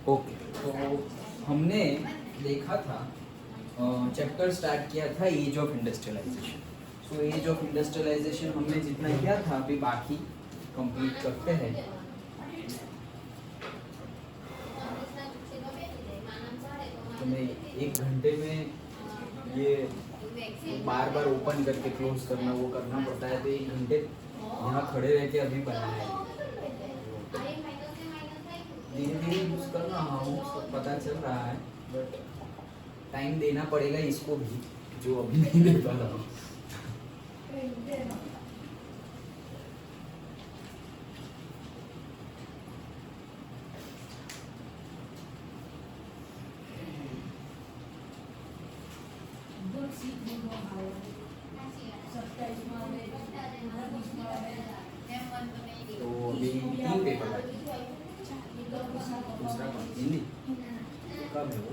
Okay, तो हमने देखा था, चैप्टर स्टार्ट किया था age of industrialisation. So age of industrialisation हमने जितना किया था अभी बाकी कंप्लीट करते हैं। तो मैं 1 घंटे में ये बार बार ओपन करके क्लोज करना वो करना पड़ता है, तो 1 घंटे यहाँ खड़े रह के अभी बनाया है। धीरे धीरे यूज कर रहा हूँ, सब पता चल रहा है, बट टाइम देना पड़ेगा इसको भी, जो अभी नहीं दे पा रहा हूँ। तो अभी 3 पेपर बाकी, दूसरा कौन? हिंदी कब है वो?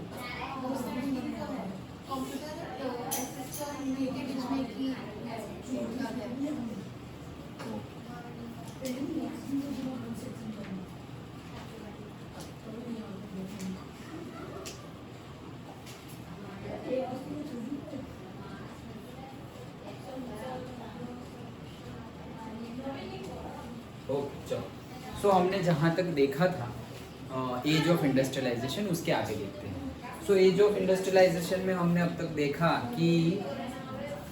ओके चलो, सो हमने जहाँ तक देखा था एज ऑफ इंडस्ट्रियलाइजेशन, उसके आगे देखते हैं। सो एज ऑफ इंडस्ट्रियलाइजेशन में हमने अब तक देखा कि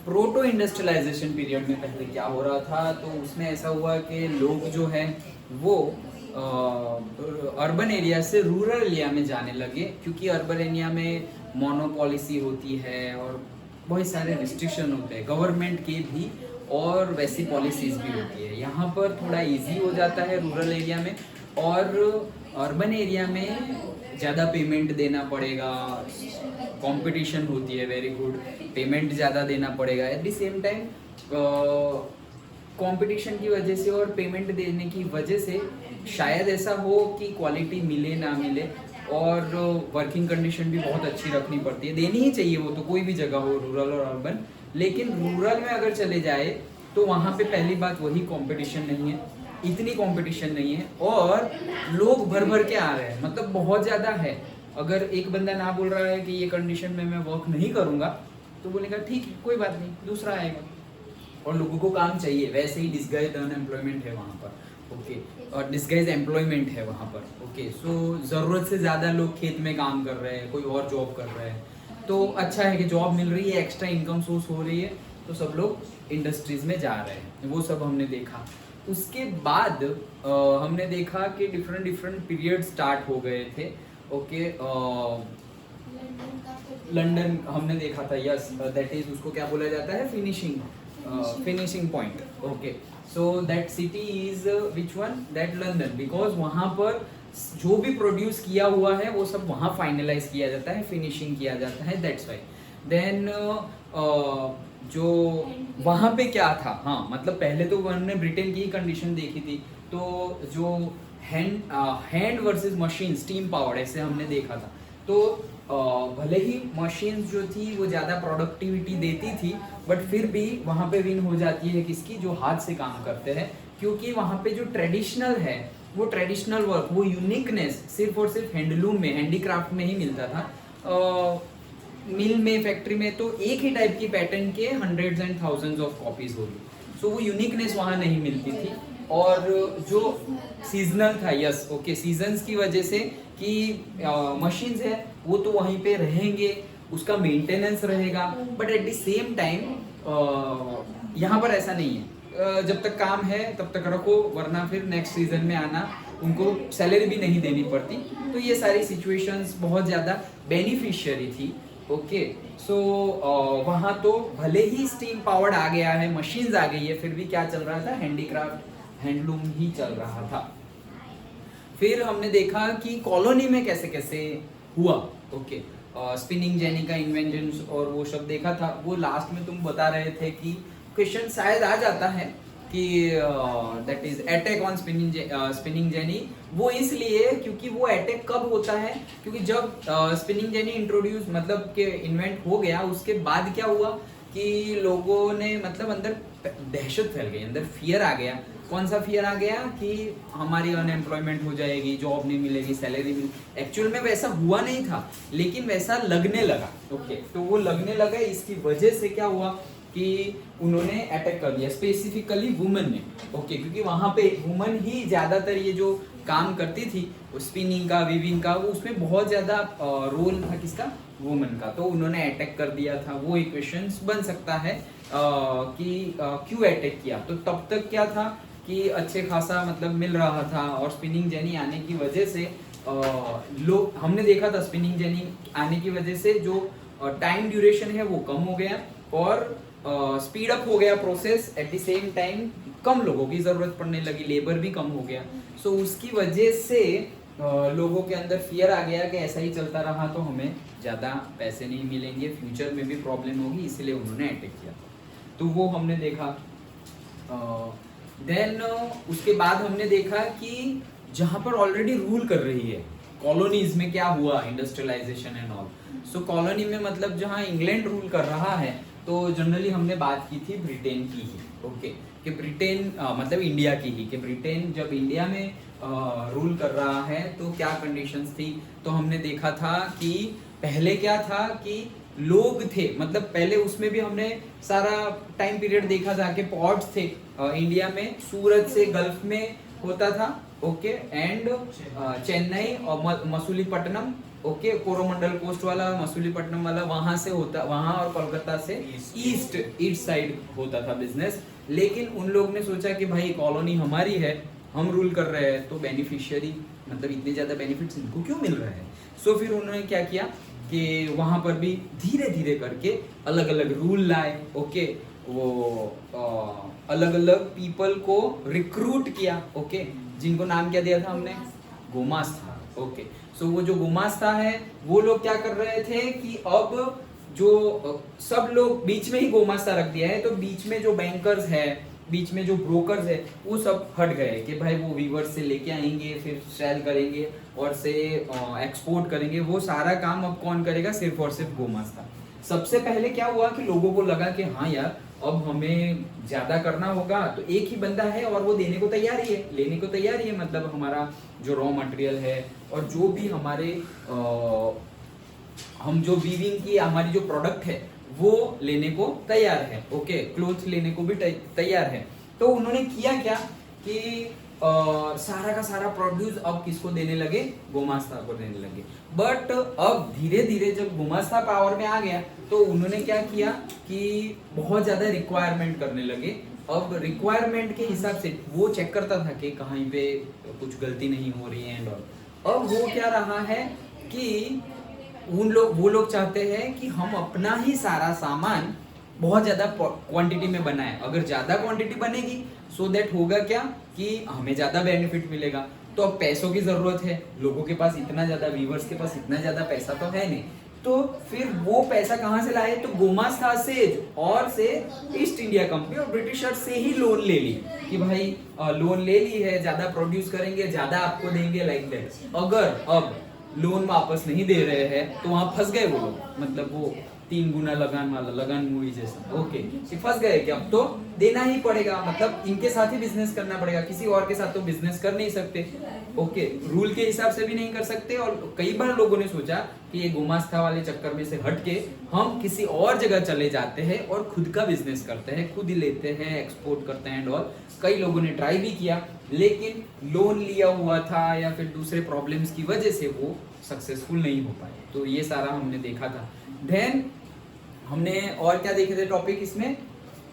प्रोटो इंडस्ट्रियलाइजेशन पीरियड में पहले क्या हो रहा था। तो उसमें ऐसा हुआ कि लोग जो हैं वो अर्बन एरिया से रूरल एरिया में जाने लगे, क्योंकि अर्बन एरिया में मोनोपॉलिसी होती है और बहुत सारे रिस्ट्रिक्शन होते हैं गवर्नमेंट के भी, और वैसी पॉलिसीज भी होती है। यहाँ पर थोड़ा इजी हो जाता है रूरल एरिया में, और अर्बन एरिया में ज़्यादा पेमेंट देना पड़ेगा, कंपटीशन होती है, वेरी गुड, पेमेंट ज़्यादा देना पड़ेगा। Eight the same time competition की वजह से और पेमेंट देने की वजह से शायद ऐसा हो कि क्वालिटी मिले ना मिले, और वर्किंग कंडीशन भी बहुत अच्छी रखनी पड़ती है। देनी ही चाहिए वो तो, कोई भी जगह हो, रूरल और अर्बन। लेकिन रूरल में अगर चले जाए तो वहाँ पे पहली बात वही कंपटीशन नहीं है, इतनी कंपटीशन नहीं है, और लोग भर भर के आ रहे हैं, मतलब बहुत ज़्यादा है। अगर एक बंदा ना बोल रहा है कि ये कंडीशन में मैं वर्क नहीं करूँगा, तो बोलेगा ठीक है कोई बात नहीं, दूसरा आएगा। और लोगों को काम चाहिए, वैसे ही डिस्गाइज अनएम्प्लॉयमेंट है वहाँ पर, ओके, और डिस्गाइज एम्प्लॉयमेंट है वहाँ पर, ओके। सो ज़रूरत से ज़्यादा लोग खेत में काम कर रहे हैं, कोई और जॉब कर रहे हैं, तो अच्छा है कि जॉब मिल रही है, एक्स्ट्रा इनकम सोर्स हो रही है, तो सब लोग इंडस्ट्रीज में जा रहे हैं। वो सब हमने देखा। उसके बाद हमने देखा कि डिफरेंट पीरियड स्टार्ट हो गए थे, ओके। लंदन हमने देखा था, यस, दैट इज, उसको क्या बोला जाता है, finishing point, okay. So that city is which one, that London, because वहाँ पर जो भी प्रोड्यूस किया हुआ है वो सब वहाँ फाइनलाइज किया जाता है, फिनिशिंग किया जाता है, दैट्स वाई। देन जो वहाँ पे क्या था, हाँ, मतलब पहले तो हमने ब्रिटेन की ही कंडीशन देखी थी, तो जो hand versus machine, steam powered, ऐसे हमने देखा था। तो भले ही मशीन्स जो थी वो ज़्यादा प्रोडक्टिविटी देती थी, बट फिर भी वहाँ पे विन हो जाती है किसकी, जो हाथ से काम करते हैं, क्योंकि वहाँ पे जो ट्रेडिशनल है, वो ट्रेडिशनल वर्क, वो यूनिकनेस सिर्फ और सिर्फ हैंडलूम में, हैंडीक्राफ्ट में ही मिलता था। मिल में, फैक्ट्री में तो एक ही टाइप की पैटर्न के hundreds and thousands of copies होगी। सो वो यूनिकनेस वहाँ नहीं मिलती थी। और जो सीजनल था, यस, ओके, सीजन्स की वजह से कि मशीन्स है वो तो वहीं पे रहेंगे, उसका मेंटेनेंस रहेगा, but at the same time यहाँ पर ऐसा नहीं है। जब तक काम है तब तक रखो, वरना फिर नेक्स्ट सीजन में आना, उनको सैलरी भी नहीं देनी पड़ती। तो ये सारी सिचुएशंस बहुत ज़्यादा बेनिफिशियरी थी, ओके। सो वहाँ तो भले ही स्टीम पावर्ड आ गया है, मशीन्स आ गई है, फिर भी क्या चल रहा था, हैंडीक्राफ्ट, हैंडलूम ही चल रहा था। फिर हमने देखा कि कॉलोनी में कैसे कैसे हुआ, ओके। स्पिनिंग जेनी का इन्वेंशन और वो सब देखा था। वो लास्ट में तुम बता रहे थे कि क्वेश्चन शायद आ जाता है कि that is attack on spinning jenny. वो इसलिए क्योंकि वो अटैक कब होता है, क्योंकि जब स्पिनिंग जेनी इंट्रोड्यूस, मतलब कि इन्वेंट हो गया, उसके बाद क्या हुआ कि लोगों ने, मतलब अंदर दहशत फैल गई, अंदर फियर आ गया कौन सा फियर आ गया कि हमारी अनएम्प्लॉयमेंट हो जाएगी, जॉब नहीं मिलेगी, सैलरी मिल, एक्चुअल में वैसा हुआ नहीं था लेकिन वैसा लगने लगा। ओके, तो वो लगने लगा, इसकी वजह से क्या हुआ कि उन्होंने अटैक कर दिया स्पेसिफिकली वुमेन ने। ओके, क्योंकि वहां पे वुमेन ही ज्यादातर ये जो काम करती थी स्पिनिंग का, वीविंग का, वो उसमें बहुत ज्यादा रोल था किसका, वुमेन का। तो उन्होंने अटैक कर दिया था। वो एक क्वेश्चन बन सकता है कि क्यों अटैक किया। तो तब तक क्या था कि अच्छे खासा मतलब मिल रहा था, और स्पिनिंग जेनी आने की वजह से लोग, हमने देखा था स्पिनिंग जेनी आने की वजह से जो टाइम ड्यूरेशन है वो कम हो गया और स्पीड अप हो गया process. At the same time कम लोगों की जरूरत पड़ने लगी, लेबर भी कम हो गया। सो उसकी वजह से लोगों के अंदर फियर आ गया कि ऐसा ही चलता रहा तो हमें ज़्यादा पैसे नहीं मिलेंगे, फ्यूचर में भी प्रॉब्लम होगी, इसलिए उन्होंने अटैक किया। तो वो हमने देखा। देन उसके बाद हमने देखा कि जहाँ पर ऑलरेडी रूल कर रही है कॉलोनीज में, क्या हुआ industrialisation and all. So colony में मतलब जहाँ इंग्लैंड रूल कर रहा है, तो जनरली हमने बात की थी ब्रिटेन की ही। ओके, कि ब्रिटेन मतलब इंडिया की ही, कि ब्रिटेन जब इंडिया में रूल कर रहा है तो क्या कंडीशंस थी। तो हमने देखा था कि पहले क्या था कि लोग थे, मतलब पहले उसमें भी हमने सारा टाइम पीरियड देखा था कि पोर्ट्स थे इंडिया में, सूरत से गल्फ में होता था। ओके, एंड चेन्नई और मसूलीपट्टनम, ओके, कोरोमंडल कोस्ट वाला, मसूलीपट्टनम वाला, वहां से होता, वहां और कोलकाता से ईस्ट साइड होता था बिजनेस। लेकिन उन लोग ने सोचा कि भाई कॉलोनी हमारी है, हम रूल कर रहे हैं, तो बेनिफिशियरी मतलब इतने ज्यादा बेनिफिट्स इनको क्यों मिल रहे हैं। सो फिर उन्होंने क्या किया कि वहां पर भी धीरे धीरे करके अलग अलग रूल लाए। ओके, वो अलग अलग पीपल को रिक्रूट किया। ओके, जिनको नाम क्या दिया था हमने, गोमास्ता। ओके, सो वो जो गोमास्ता है वो लोग क्या कर रहे थे कि अब जो सब लोग बीच में ही गोमास्ता रख दिया है, तो बीच में जो बैंकर्स है, बीच में जो ब्रोकर्स है, वो सब हट गए कि भाई वो वीवर्स से लेके आएंगे, फिर सेल करेंगे और से एक्सपोर्ट करेंगे। वो सारा काम अब कौन करेगा, सिर्फ और सिर्फ गोमास्ता। सबसे पहले क्या हुआ कि लोगों को लगा कि हाँ यार अब हमें ज्यादा करना होगा, तो एक ही बंदा है और वो देने को तैयार ही है, लेने को तैयार ही है, मतलब हमारा जो रॉ मटेरियल है और जो भी हमारे हम जो वीविंग की हमारी जो प्रोडक्ट है वो लेने को तैयार है। ओके, क्लोथ लेने को भी तैयार है। तो उन्होंने किया क्या कि सारा का सारा प्रोड्यूस अब किसको देने लगे, गोमास्ता को देने लगे। बट अब धीरे धीरे जब गोमास्ता पावर में आ गया तो उन्होंने क्या किया कि बहुत ज्यादा रिक्वायरमेंट करने लगे। अब रिक्वायरमेंट के हिसाब से वो चेक करता था कि कहीं पे कुछ गलती नहीं हो रही है एंड ऑल। अब वो क्या रहा है कि वो लोग चाहते हैं कि हम अपना ही सारा सामान बहुत ज्यादा क्वांटिटी में बनाए। अगर ज्यादा क्वांटिटी बनेगी सो दैट होगा क्या कि हमें ज्यादा बेनिफिट मिलेगा। तो अब पैसों की जरूरत है, लोगों के पास इतना ज्यादा, वीवर्स के पास इतना ज्यादा पैसा तो है नहीं, तो फिर वो पैसा कहाँ से लाए, तो गोमास्ता से और से ईस्ट इंडिया कंपनी और ब्रिटिशर्स से ही लोन ले ली कि भाई लोन ले ली है, ज्यादा प्रोड्यूस करेंगे, ज्यादा आपको देंगे, लाइक दैट। अगर अब लोन वापस नहीं दे रहे हैं तो वहां फंस गए वो लोग, मतलब वो 3 गुना लगान वाला, लगान मूवी जैसा। ओके, फंस गए कि अब तो देना ही पड़ेगा, मतलब इनके साथ ही बिजनेस करना पड़ेगा, किसी और के साथ तो बिजनेस कर नहीं सकते। ओके, रूल के हिसाब से भी नहीं कर सकते। और कई बार लोगों ने सोचा कि ये गोमास्ता वाले चक्कर में से हट के हम किसी और जगह चले जाते हैं और खुद का बिजनेस करते हैं, खुद ही लेते हैं, एक्सपोर्ट करते हैं एंड ऑल। कई लोगों ने ट्राई भी किया, लेकिन लोन लिया हुआ था या फिर दूसरे प्रॉब्लम्स की वजह से वो सक्सेसफुल नहीं हो पाए। तो ये सारा हमने देखा था। देन हमने और क्या देखे थे टॉपिक इसमें,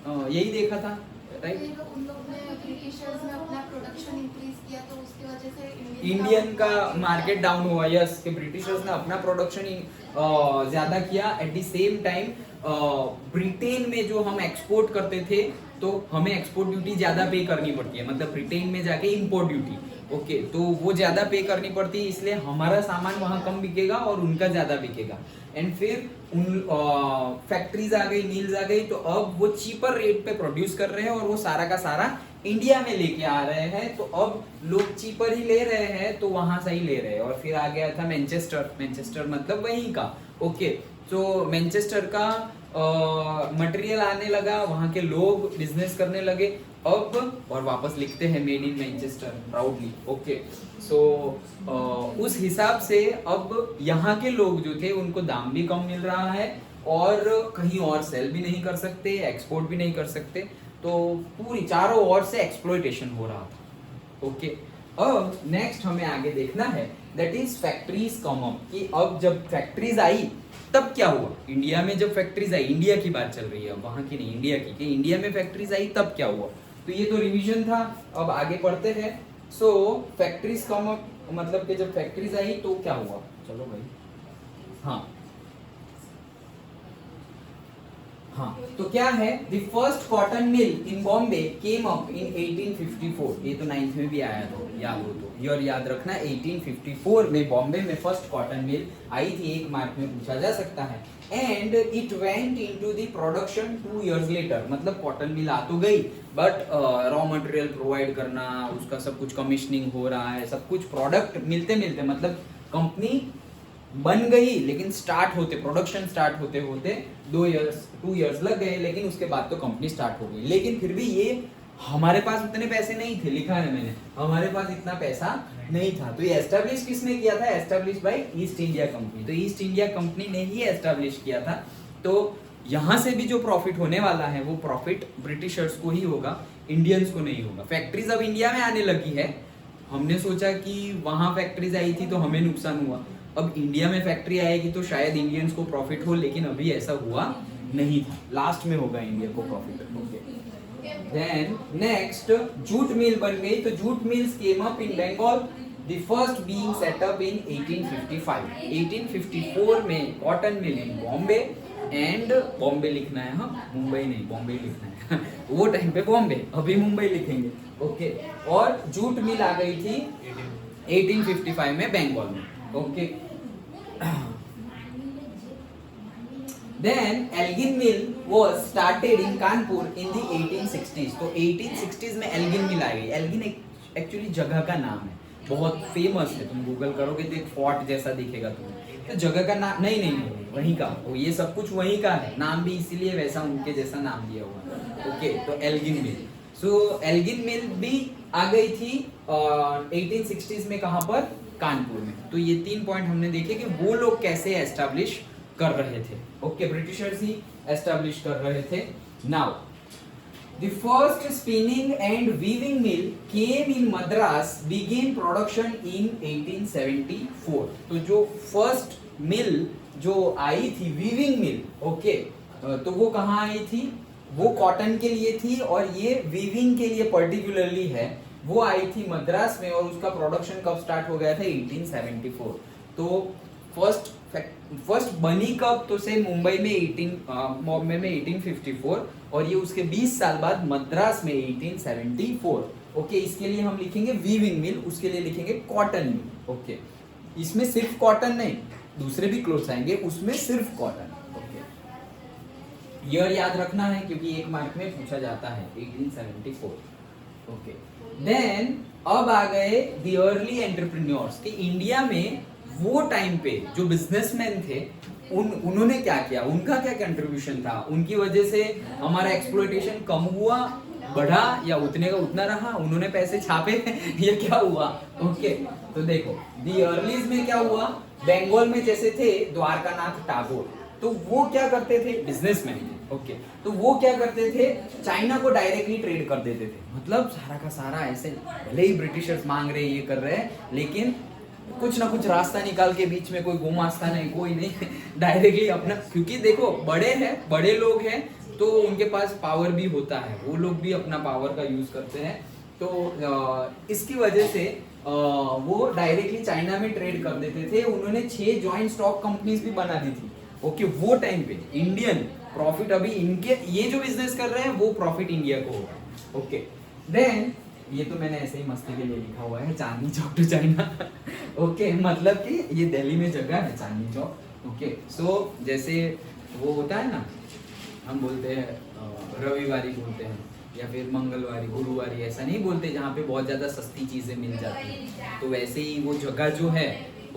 यही देखा था, राइट। उन लोग ने ब्रिटिशर्स ने अपना प्रोडक्शन इंक्रीज किया तो उसकी वजह से इंडियन का मार्केट डाउन हुआ। यस, कि ब्रिटिशर्स ने अपना प्रोडक्शन ज्यादा किया। Eight the same time Britain में जो हम एक्सपोर्ट करते थे तो हमें एक्सपोर्ट ड्यूटी ज्यादा पे करनी पड़ती है, मतलब ब्रिटेन में जाके इंपोर्ट ड्यूटी। ओके, तो वो ज्यादा पे करनी पड़ती है, इसलिए हमारा सामान वहां कम बिकेगा और उनका ज्यादा बिकेगा। एंड फिर उन फैक्ट्रीज आ गई, मिल्स आ गई, तो अब वो चीपर रेट पे प्रोड्यूस कर रहे हैं और वो सारा का सारा इंडिया में लेके आ रहे हैं। तो अब लोग चीपर ही ले रहे हैं, तो वहां से ही ले रहे हैं। और फिर आ गया था मैनचेस्टर मतलब वहीं का। ओके, तो मैनचेस्टर का मटेरियल आने लगा, वहां के लोग बिजनेस करने लगे, अब और वापस लिखते हैं made in Manchester proudly. Okay, so उस हिसाब से अब यहाँ के लोग जो थे उनको दाम भी कम मिल रहा है और कहीं और सेल भी नहीं कर सकते, एक्सपोर्ट भी नहीं कर सकते, तो पूरी चारों ओर से एक्सप्लॉयटेशन हो रहा था। ओके, अब नेक्स्ट हमें आगे देखना है that is factories come up, कि अब जब फैक्ट्रीज आई तब क्या हुआ। इंडिया में जब फैक्ट्रीज आई, इंडिया की बात चल रही है, वहां की नहीं, इंडिया की, कि इंडिया में फैक्ट्रीज आई तब क्या हुआ। तो ये तो रिवीजन था, अब आगे पढ़ते हैं। सो फैक्ट्रीज कम अप मतलब कि जब फैक्ट्रीज आई तो क्या हुआ, चलो भाई। हाँ, तो क्या है, the first cotton mill in Bombay came up इन 1854। ये तो 9th में भी आया था, याद हो तो और याद रखना, 1854 में बॉम्बे में फर्स्ट कॉटन मिल आई थी, एक मार्क में पूछा जा सकता है। And it went into the production 2 years later, मतलब कॉटन मिल आ तो गई बट रॉ मटेरियल प्रोवाइड करना, उसका सब कुछ कमीशनिंग हो रहा है, सब कुछ प्रोडक्ट मिलते मिलते, मतलब कंपनी बन गई लेकिन स्टार्ट होते, प्रोडक्शन स्टार्ट होते होते 2 years लग गए, लेकिन उसके बाद तो कंपनी स्टार्ट हो गई। लेकिन फिर भी ये हमारे पास उतने पैसे नहीं थे, लिखा है मैंने, हमारे पास इतना पैसा नहीं था। तो ये एस्टेब्लिश किसने किया था, establish by east India company. तो ईस्ट इंडिया कंपनी ने ही एस्टेब्लिश किया था। तो यहाँ से भी जो प्रॉफिट होने वाला है वो प्रॉफिट ब्रिटिशर्स को ही होगा, इंडियंस को नहीं होगा। फैक्ट्रीज अब इंडिया में आने लगी है, हमने सोचा कि वहां फैक्ट्रीज आई थी तो हमें नुकसान हुआ, अब इंडिया में फैक्ट्री आएगी तो शायद इंडियंस को प्रॉफिट हो, लेकिन अभी ऐसा हुआ नहीं था, लास्ट में होगा इंडिया को profit. Then next jute mill बन गई, तो jute mills came up in Bengal, the first being set up in 1855। 1854 में cotton mill in Bombay, and Bombay लिखना है, हाँ मुंबई नहीं, बॉम्बे लिखना है वो टाइम पे बॉम्बे, अभी मुंबई लिखेंगे। ओके, और जूट मिल आ गई थी 1855 में बंगाल में। Okay, then Elgin Mill was started in Kanpur in the 1860s। तो 1860s में एल्गिन मिल आई। एल्गिन एक्चुअली जगह का नाम है, बहुत फेमस है, तुम गूगल करोगे तो एक फोर्ट जैसा दिखेगा तुम्हें, तो जगह का नाम नहीं वहीं का, वो ये सब कुछ वहीं का है, नाम भी इसीलिए वैसा उनके जैसा नाम दिया हुआ। ओके, तो एल्गिन मिल, सो एल्गिन मिल भी आ गई थी 1860s में, कहाँ पर, कानपुर में। तो ये 3 पॉइंट हमने देखे कि वो लोग कैसे एस्टैब्लिश कर रहे थे। ओके, ब्रिटिशर्स ही एस्टैब्लिश कर रहे थे। Now the first spinning and weaving mill came in Madras, begin production in 1874। तो जो फर्स्ट मिल जो आई थी, वीविंग मिल, ओके, तो वो कहाँ आई थी, वो कॉटन के लिए थी, और ये वीविंग के लिए पर्टिकुलरली है, वो आई थी मद्रास में, और उसका प्रोडक्शन कब स्टार्ट हो गया था, 1874। तो फर्स्ट बनी कब, तो से मुंबई में बॉम्बे में 1854, और ये उसके 20 साल बाद मद्रास में 1874। ओके, इसके लिए हम लिखेंगे वीविंग मिल, उसके लिए लिखेंगे कॉटन मिल। ओके, इसमें सिर्फ कॉटन नहीं, दूसरे भी क्लोथ्स आएंगे, उसमें सिर्फ कॉटन। ओके, ईयर याद रखना है क्योंकि एक मार्क में पूछा जाता है, 1874। ओके, देन अब आ गए द अर्ली एंटरप्रेन्योर्स, कि इंडिया में वो टाइम पे जो बिजनेसमैन थे उन्होंने क्या किया, उनका क्या कंट्रीब्यूशन था, उनकी वजह से हमारा एक्सप्लॉयटेशन कम हुआ, बढ़ा, या उतने का उतना रहा, उन्होंने पैसे छापे ये क्या हुआ। ओके, तो देखो दी अर्लीज में क्या हुआ, बंगाल में जैसे थे द्वारकानाथ टैगोर, तो वो क्या करते थे, बिजनेसमैन थे। ओके, तो वो क्या करते थे, चाइना को डायरेक्टली ट्रेड कर देते थे, मतलब सारा का सारा ऐसे, भले ही ब्रिटिशर्स मांग रहे ये कर रहे हैं, लेकिन कुछ ना कुछ रास्ता निकाल के, बीच में कोई गुमास्ता नहीं, कोई नहीं, डायरेक्टली अपना, क्योंकि देखो बड़े हैं, बड़े लोग हैं, तो उनके पास पावर भी होता है, वो लोग भी अपना पावर का यूज करते हैं, तो इसकी वजह से वो डायरेक्टली चाइना में ट्रेड कर देते थे। उन्होंने 6 जॉइंट स्टॉक कंपनीज भी बना दी थी। ओके, वो टाइम पे इंडियन प्रॉफिट, अभी इनके ये जो बिजनेस कर रहे हैं वो प्रॉफिट इंडिया को होगा। ओके, देन ये तो मैंने ऐसे ही मस्ती के लिए लिखा हुआ है, Chandni Chowk to China. Okay, मतलब कि ये दिल्ली में जगह है चांदनी चौक। ओके, सो जैसे वो होता है ना, हम बोलते हैं रविवारी बोलते हैं, या फिर मंगलवारी, गुरुवारी, ऐसा नहीं बोलते, जहाँ पे बहुत ज़्यादा सस्ती चीज़ें मिल जाती हैं, तो वैसे ही वो जगह जो है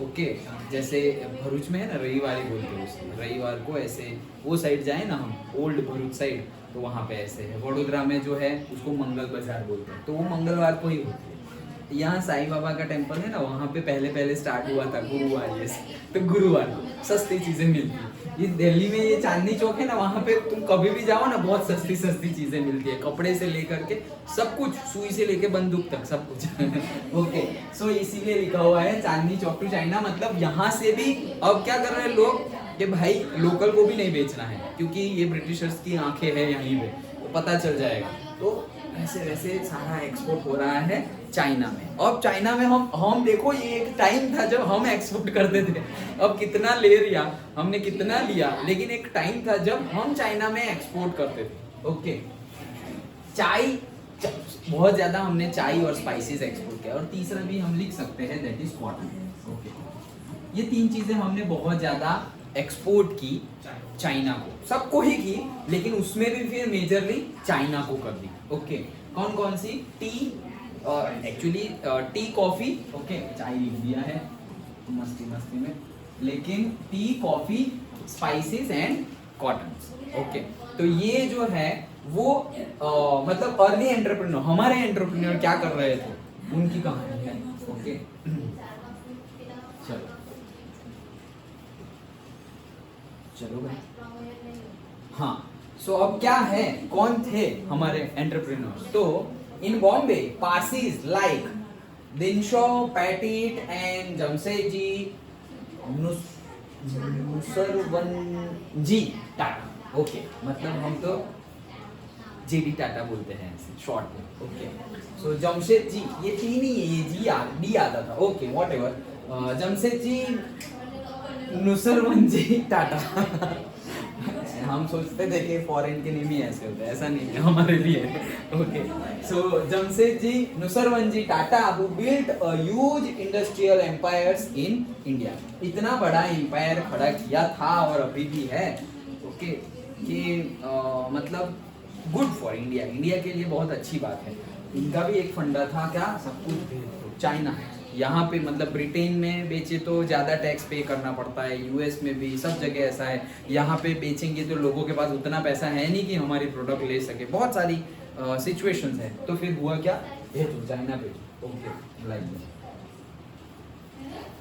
ओके जैसे भरूच में है ना रविवारी बोलते हैं उसको, रविवार को ऐसे वो साइड जाए ना हम ओल्ड भरूच साइड तो वहाँ पे ऐसे है। वडोदरा में जो है उसको मंगल बाजार बोलते हैं, तो वो मंगलवार को ही होती है। यहाँ साईं बाबा का टेम्पल है ना, वहाँ पे पहले स्टार्ट हुआ था गुरुवार जैसे, तो गुरुवार को सस्ती चीजें मिलती है। ये दिल्ली में ये चांदनी चौक है ना, वहाँ पे तुम कभी भी जाओ ना बहुत सस्ती सस्ती चीजें मिलती है, कपड़े से लेकर के सब कुछ, सुई से लेके बंदूक तक सब कुछ। ओके सो इसीलिए लिखा हुआ है चांदनी चौक टू चाइना, मतलब यहाँ से भी अब क्या कर रहे हैं लोग कि भाई लोकल को भी नहीं बेचना है, क्योंकि ये ब्रिटिशर्स की आंखें हैं यहीं पे, तो पता चल जाएगा। तो ऐसे वैसे सारा एक्सपोर्ट हो रहा है चाइना में। अब चाइना में हम देखो, ये एक टाइम था जब हम एक्सपोर्ट करते थे, अब कितना ले लिया हमने, कितना लिया, लेकिन एक टाइम था जब हम चाइना में एक्सपोर्ट करते थे। ओके चाय बहुत ज्यादा हमने चाय और स्पाइसेस एक्सपोर्ट किया, और तीसरा भी हम लिख सकते हैं दैट इज कॉटन। ओके ये तीन चीजें हमने बहुत ज्यादा एक्सपोर्ट की चाइना को, सबको ही की, लेकिन उसमें भी फिर मेजरली चाइना को कर दी। ओके कौन कौन सी? Tea, actually tea coffee, okay चाय लिख दिया है मस्ती मस्ती में, लेकिन tea coffee spices and cotton. Okay तो ये जो है वो मतलब अर्ली एंटरप्रेन्योर, हमारे एंटरप्रेन्योर क्या कर रहे थे उनकी कहानी है। ओके चलो चलो भाई, हाँ सो अब क्या है, कौन थे हमारे एंटरप्रेन्योर्स? तो in Bombay Parsis like Dinshaw, Petit and Jamsetji, Nusserwanji Tata. Okay मतलब हम तो जेडी टाटा बोलते हैं शॉर्ट में। ओके सो जमशेदजी, ये टी नहीं है, ये डी आता था। Okay whatever, Jamsetji Nusserwanji Tata. हम सोचते थे कि फॉरेन के नेम ही ऐसे होते हैं, ऐसा नहीं है हमारे लिए। Okay so Jamsetji Nusserwanji Tata who built a huge industrial empires in India, इतना बड़ा एम्पायर खड़ा किया था और अभी भी है। ओके कि मतलब गुड फॉर इंडिया, इंडिया के लिए बहुत अच्छी बात है। इनका भी एक फंडा था, क्या सब कुछ चाइना यहाँ पे मतलब ब्रिटेन में बेचे तो ज़्यादा टैक्स पे करना पड़ता है, यूएस में भी सब जगह ऐसा है। यहाँ पे बेचेंगे तो लोगों के पास उतना पैसा है नहीं कि हमारी प्रोडक्ट ले सके, बहुत सारी सिचुएशंस है। तो फिर हुआ क्या, भेजो चाइना भेजो। ओके लाइक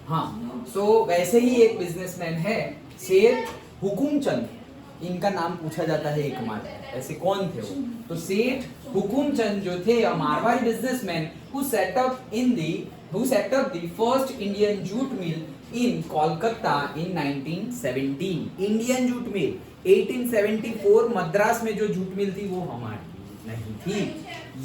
हाँ सो वैसे ही एक बिजनेसमैन है सेठ हुकुमचंद, इनका नाम पूछा जाता है एकमात्र, ऐसे कौन थे वो? तो सेठ हुकुमचंद जो थे Marwari businessman who set up the first Indian jute mill in Kolkata in 1917। Indian jute मिल 1874 मद्रास में जो जूट मिल थी वो हमारी नहीं थी।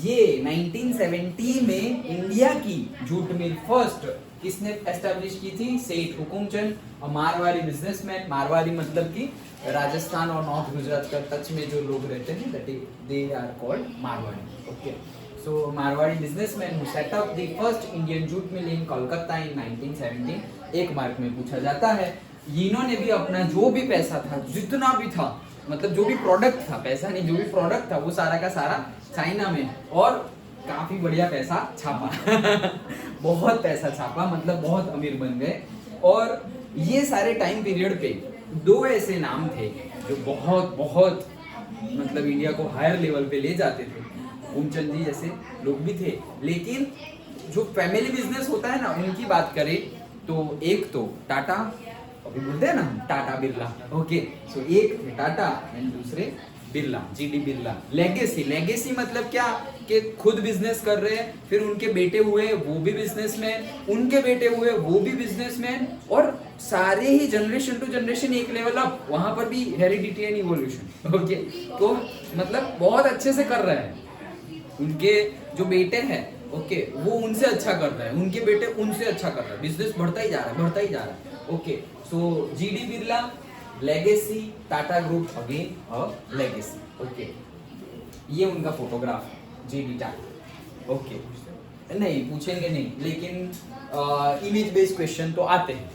ये 1970 में इंडिया की जूट मिल फर्स्ट किसने एस्टैब्लिश की थी? सेठ हुकुमचंद, मारवाड़ी बिजनेसमैन। मारवाड़ी मतलब कि राजस्थान और नॉर्थ गुजरात का टच में जो लोग रहते हैं that they are called Marwari. Okay so Marwari businessman who set up the first Indian jute mill in Kolkata in 1917। एक मार्क में पूछा जाता है। इन्होंने भी अपना जो भी पैसा था, जितना भी था, मतलब जो भी प्रोडक्ट था, पैसा नहीं, जो भी प्रोडक्ट था वो सारा का सारा चाइना में, और काफी बढ़िया पैसा छापा। बहुत पैसा छापा, मतलब बहुत अमीर बन गए। और ये सारे टाइम पीरियड पे दो ऐसे नाम थे जो बहुत बहुत मतलब इंडिया को हायर लेवल पे ले जाते थे। हुकुमचंद जी जैसे लोग भी थे, लेकिन जो फैमिली बिजनेस होता है ना, उनकी बात करें तो एक तो टाटा, अभी बोलते हैं ना टाटा बिरला। ओके सो एक थे टाटा एंड दूसरे बिरला, जीडी बिरला। लेगेसी मतलब क्या कि खुद बिजनेस कर रहे हैं, फिर उनके बेटे हुए वो भी बिजनेसमैन, उनके बेटे हुए वो भी बिजनेसमैन, और सारे ही जनरेशन टू जनरेशन एक लेवल अप, वहां पर भी हेरिडिटी एंड इवोल्यूशन। ओके तो मतलब बहुत अच्छे से कर रहे हैं। उनके जो बेटे हैं ओके वो उनसे अच्छा कर रहे हैं, उनके बेटे उनसे अच्छा कर रहे हैं, बिजनेस बढ़ता ही जा रहा है। Okay so GD Birla legacy, Tata group again a legacy. Okay ये उनका फोटोग्राफ है जीडी टाटा। ओके नहीं पूछेंगे नहीं, लेकिन इमेज बेस्ड क्वेश्चन तो आते हैं।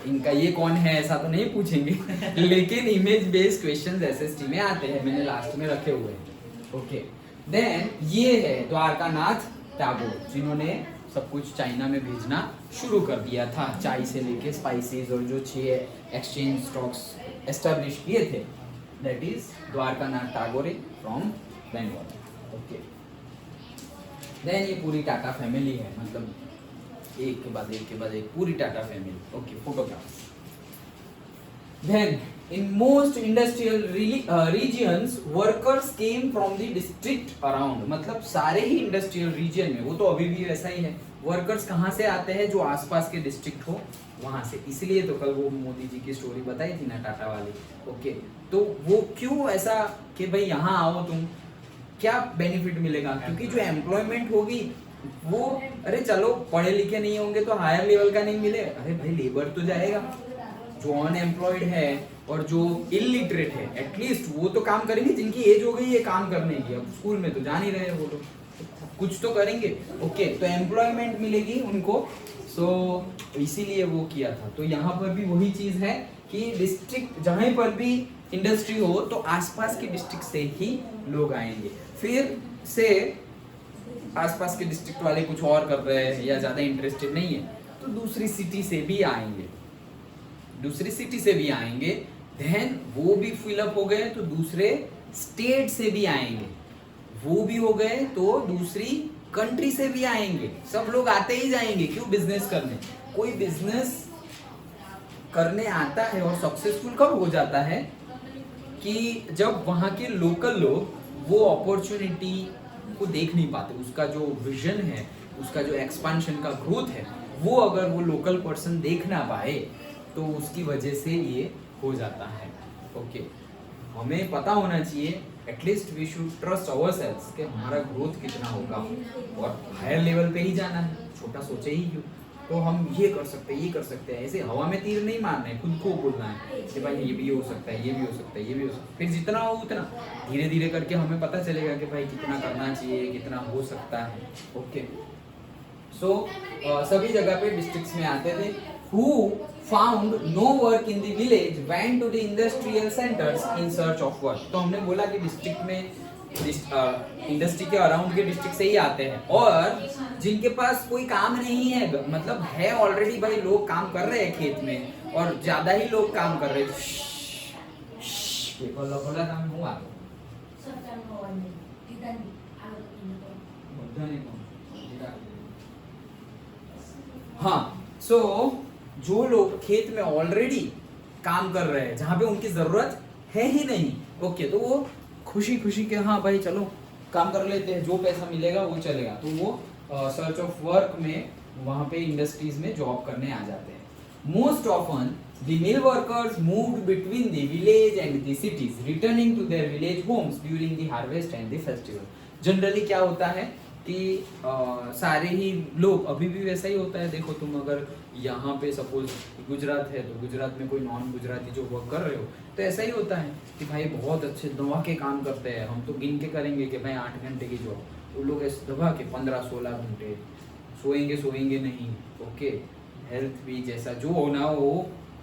इनका ये कौन है ऐसा तो नहीं पूछेंगे, लेकिन इमेज बेस्ड क्वेश्चंस एसएसटी में आते हैं, मैंने लास्ट में रखे हुए हैं। ओके देन ये है द्वारकानाथ टैगोर, जिन्होंने सब कुछ चाइना में भेजना शुरू कर दिया था, चाय से लेके स्पाइसेस और जो 6 एक्सचेंज स्टॉक्स एस्टेब्लिश किए थे, that is Dwarkanath Tagore from Bengal. Okay, then ये पूरी टाटा फैमिली है, मतलब एक के बाद एक पूरी Tata family. Okay, photographs. Then, in most industrial regions, workers came from the district around. मतलब सारे ही इंडस्ट्रियल रीजन में, वो तो अभी भी वैसा ही है, वर्कर्स कहाँ से आते हैं, जो आसपास के डिस्ट्रिक्ट हो वहां से। इसलिए तो कल वो मोदी जी की स्टोरी बताई थी ना टाटा वाली। ओके, तो वो क्यों ऐसा कि भाई यहाँ आओ तुम, क्या बेनिफिट मिलेगा? क्योंकि जो एम्प्लॉयमेंट होगी वो, अरे चलो पढ़े लिखे नहीं होंगे तो हायर लेवल का नहीं मिले, अरे भाई लेबर तो जाएगा। जो अनएम्प्लॉयड है और जो इलिटरेट है, एटलीस्ट वो तो काम करेंगे, जिनकी एज हो गई है काम करने की, अब स्कूल में तो जा नहीं रहे वो लोग, कुछ तो करेंगे। ओके, तो एम्प्लॉयमेंट मिलेगी उनको, सो इसीलिए वो किया था। तो यहाँ पर भी वही चीज है कि डिस्ट्रिक्ट जहाँ पर भी इंडस्ट्री हो तो आसपास के डिस्ट्रिक्ट से ही लोग आएंगे। फिर से आसपास के डिस्ट्रिक्ट वाले कुछ और कर रहे हैं या ज्यादा इंटरेस्टेड नहीं है तो दूसरी सिटी से भी आएंगे, देन वो भी फिलअप हो गए तो दूसरे स्टेट से भी आएंगे, वो भी हो गए तो दूसरी कंट्री से भी आएंगे। सब लोग आते ही जाएंगे, क्यों? बिजनेस करने। कोई बिजनेस करने आता है और सक्सेसफुल कब हो जाता है कि जब वहां के लोकल लोग वो अपॉर्चुनिटी को देख नहीं पाते, उसका जो विजन है, उसका जो एक्सपेंशन का ग्रोथ है, वो अगर वो लोकल पर्सन देख ना पाए तो उसकी वजह से ये हो जाता है। ओके, हमें पता होना चाहिए, at least we should trust ourselves कि हमारा ग्रोथ कितना होगा और हायर लेवल पे ही जाना है, छोटा सोचे ही क्यों। तो हम ये कर सकते हैं, ऐसे हवा में तीर नहीं मारना है, खुद को बोलना है कि भाई ये भी हो सकता है, ये भी हो सकता है, ये भी हो सकता है। फिर जितना हो उतना धीरे धीरे करके हमें पता चलेगा कि भाई कितना करना चाहिए, कितना हो सकता है। ओके, सो सभी जगह पे डिस्ट्रिक्ट्स में आते थे। Who found no work in the village went to the industrial centers in search of work. तो हमने बोला कि डिस्ट्रिक्ट में इंडस्ट्री के अराउंड के डिस्ट्रिक्ट से ही आते हैं, और जिनके पास कोई काम नहीं है, मतलब है ऑलरेडी भाई लोग काम कर रहे हैं खेत में और ज्यादा ही लोग काम कर रहे हैं, काम हुआ हाँ। सो जो लोग खेत में ऑलरेडी काम कर रहे हैं, जहां पे उनकी जरूरत है ही नहीं, ओके, तो वो खुशी खुशी के हाँ भाई चलो काम कर लेते हैं, जो पैसा मिलेगा वो चलेगा, तो वो सर्च ऑफ वर्क में वहां पे इंडस्ट्रीज में जॉब करने आ जाते हैं। Most often the mill workers moved between the village and the cities, returning to their village homes during the harvest and the festival. Generally क्या होता है कि सारे ही लोग, अभी भी वैसा ही होता है, देखो तुम अगर यहाँ पे सपोज गुजरात है तो गुजरात में कोई नॉन गुजराती जो वर्क कर रहे हो तो ऐसा ही होता है कि भाई बहुत अच्छे दबा के काम करते हैं, हम तो गिन के करेंगे कि भाई 8 घंटे की जॉब, वो लोग ऐसे दबा के 15-16 घंटे सोएंगे नहीं। ओके, हेल्थ भी जैसा जो होना वो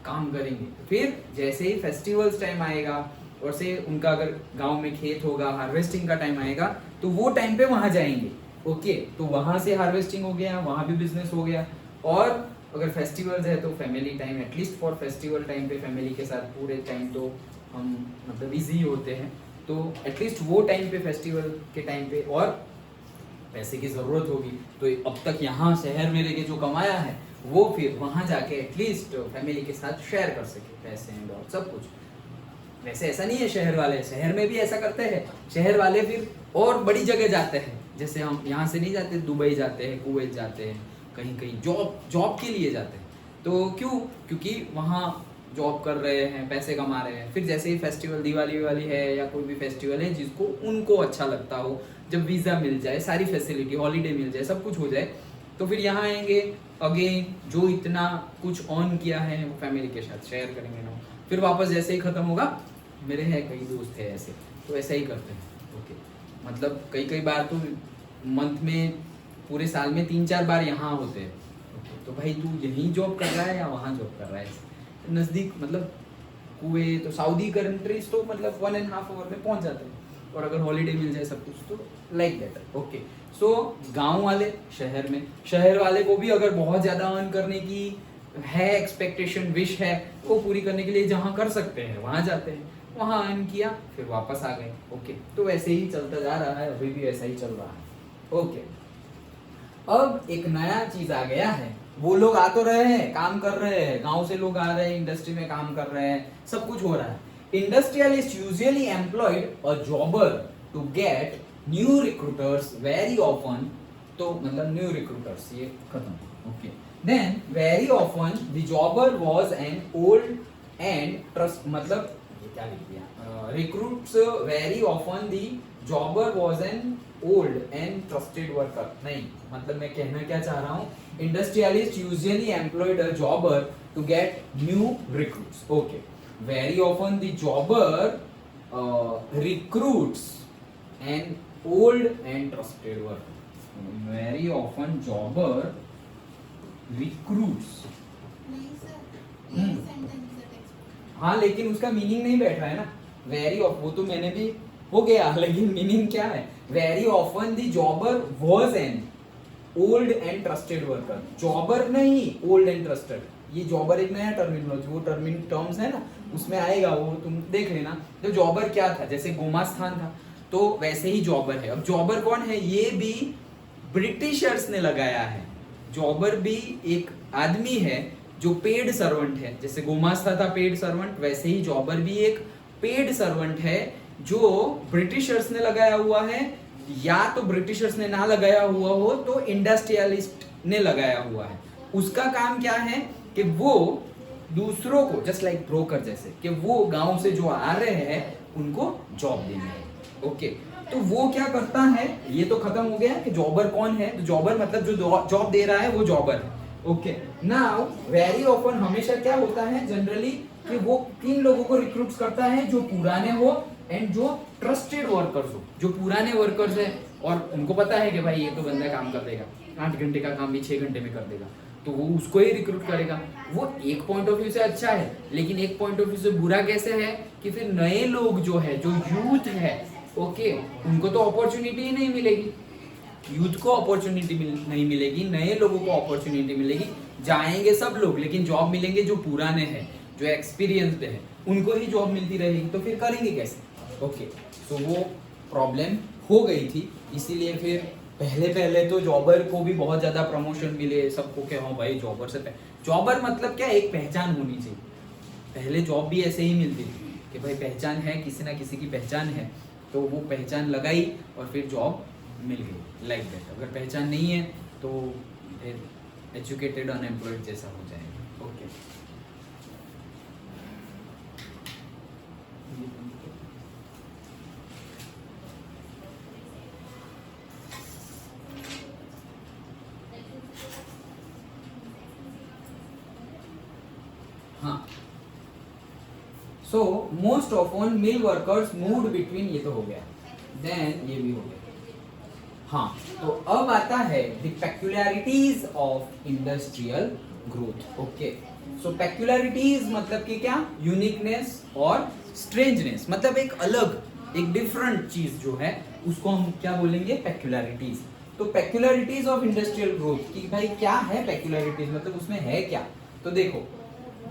काम करेंगे। फिर जैसे ही फेस्टिवल्स टाइम आएगा और से उनका अगर गाँव में खेत होगा, हार्वेस्टिंग का टाइम आएगा तो वो टाइम पे वहां जाएंगे। ओके, तो वहां से हार्वेस्टिंग हो गया, वहां भी बिजनेस हो गया। और अगर फेस्टिवल्स है तो family time, at least for festival time पे फैमिली के साथ पूरे टाइम तो हम मतलब बिजी होते हैं, तो एटलीस्ट वो टाइम पे फेस्टिवल के टाइम पे और पैसे की ज़रूरत होगी, तो अब तक यहाँ शहर में लेके जो कमाया है वो फिर वहाँ जाके एटलीस्ट फैमिली के साथ शेयर कर सके पैसे एंड और सब कुछ। वैसे ऐसा नहीं है, शहर वाले शहर में भी ऐसा करते हैं, शहर वाले फिर और बड़ी जगह जाते हैं, जैसे हम यहाँ से नहीं जाते, दुबई जाते हैं, कुवैत जाते हैं, कहीं कहीं जॉब के लिए जाते हैं। तो क्यों? क्योंकि वहाँ जॉब कर रहे हैं, पैसे कमा रहे हैं। फिर जैसे ही फेस्टिवल, दिवाली वाली है या कोई भी फेस्टिवल है जिसको उनको अच्छा लगता हो, जब वीज़ा मिल जाए, सारी फैसिलिटी, हॉलीडे मिल जाए, सब कुछ हो जाए, तो फिर यहाँ आएंगे। अगेन जो इतना कुछ ऑन किया है वो फैमिली के साथ शेयर करेंगे ना, फिर वापस जैसे ही ख़त्म होगा, मेरे हैं कई दोस्त हैं ऐसे, तो ऐसा ही करते हैं। ओके, मतलब कई बार तो मंथ में, पूरे साल में 3-4 बार यहाँ होते हैं। ओके, तो भाई तू यहीं जॉब कर रहा है या वहाँ जॉब कर रहा है? नज़दीक, मतलब कुवैत तो सऊदी कंट्रीज तो मतलब 1.5 आवर में पहुँच जाते हैं, और अगर हॉलीडे मिल जाए सब कुछ तो लाइक दैट। ओके, सो गांव वाले शहर में, शहर वाले को भी अगर बहुत ज्यादा अर्न करने की है एक्सपेक्टेशन, विश है, वो पूरी करने के लिए जहां कर सकते हैं वहां जाते हैं, वहां अर्न किया फिर वापस आ गए। ओके, तो वैसे ही चलता जा रहा है, अभी भी ऐसा ही चल रहा है। ओके, अब एक नया चीज आ गया है, वो लोग आ तो रहे हैं, काम कर रहे हैं, गांव से लोग आ रहे हैं, इंडस्ट्री में काम कर रहे हैं, सब कुछ हो रहा है। Industrialist usually employed a jobber to get new recruiters very often, तो मतलब न्यू रिक्रूटर्स ये खत्म। Okay, then very often the jobber was an old and trust, मतलब ये क्या लिख दिया, recruits very often the jobber was an old and trusted worker, नहीं मतलब मैं कहना क्या चाह रहा हूँ, industrialist usually employed a jobber to get new recruits. Okay, very often the जॉबर recruits an old and trusted worker, very often jobber recruits। नहीं sir, ये सेंटेंस है टेक्स्ट। हाँ, लेकिन उसका मीनिंग नहीं बैठ रहा है ना, वेरी ऑफ, वो तो मैंने भी हो गया, लेकिन मीनिंग क्या है, very often the jobber was an old and trusted worker, जॉबर नहीं ओल्ड एंड ट्रस्टेड, ये जॉबर एक नया टर्मिनोलॉजी, वो टर्म्स है ना, उसमें आएगा, वो तुम देख लेना। तो जॉबर क्या था, जैसे गोमास्तान था, तो वैसे ही जॉबर है। अब जॉबर कौन है, ये भी ब्रिटिशर्स ने लगाया है, जॉबर भी एक आदमी है जो पेड सर्वेंट है, जैसे गोमास्ता था पेड सर्वेंट, वैसे ही जॉबर भी एक पेड सर्वेंट है जो ब्रिटिशर्स ने लगाया हुआ है, या तो ब्रिटिशर्स ने ना लगाया हुआ हो तो इंडस्ट्रियलिस्ट ने लगाया हुआ है। उसका काम क्या है कि वो दूसरों को, जस्ट लाइक ब्रोकर जैसे, कि वो गांव से जो आ रहे हैं उनको जॉब देनी है। ओके, तो वो क्या करता है, ये तो खत्म हो गया कि जॉबर कौन है, तो जॉबर मतलब जो जॉब दे रहा है वो जॉबर है। ओके, नाउ वेरी ऑफन हमेशा क्या होता है जनरली कि वो तीन लोगों को रिक्रूट करता है, जो पुराने हो एंड जो ट्रस्टेड वर्कर्स हो, जो पुराने वर्कर्स है और उनको पता है कि भाई ये तो बंदा काम कर देगा, 8 घंटे का काम भी 6 घंटे में कर देगा, तो वो उसको ही रिक्रूट करेगा। वो एक पॉइंट ऑफ व्यू से अच्छा है, लेकिन एक पॉइंट ऑफ व्यू से बुरा कैसे है कि फिर नए लोग जो है, जो यूथ है, ओके, उनको तो अपॉर्चुनिटी ही नहीं मिलेगी, यूथ को अपॉर्चुनिटी नहीं मिलेगी, नए लोगों को अपॉर्चुनिटी मिलेगी, जाएंगे सब लोग, लेकिन जॉब मिलेंगे जो पुराने हैं, जो एक्सपीरियंस्ड है, उनको ही जॉब मिलती रहेगी, तो फिर करेंगे कैसे। ओके, तो वो प्रॉब्लम हो गई थी, इसीलिए फिर पहले तो जॉबर को भी बहुत ज्यादा प्रमोशन मिले, सबको क्या, हाँ भाई जॉबर से, जॉबर मतलब क्या, एक पहचान होनी चाहिए। पहले जॉब भी ऐसे ही मिलती थी कि भाई पहचान है, किसी ना किसी की पहचान है, तो वो पहचान लगाई और फिर जॉब मिल गई, लाइक दैट। अगर पहचान नहीं है तो फिर एजुकेटेड अनएम्प्लॉयड जैसा हो जाएगा। ओके, हाँ, सो मोस्ट ऑफन मिल वर्कर्स मूव्ड बिटवीन, ये तो हो गया, देन ये भी हो गया। हाँ, तो अब आता है the peculiarities of industrial growth. Okay, so peculiarities मतलब कि क्या, यूनिकनेस और स्ट्रेंजनेस, मतलब एक अलग, एक डिफरेंट चीज जो है उसको हम क्या बोलेंगे, पेक्युलैरिटीज। तो पेक्युलैरिटीज ऑफ इंडस्ट्रियल ग्रोथ की भाई क्या है पेक्युलैरिटीज, मतलब उसमें है क्या, तो देखो,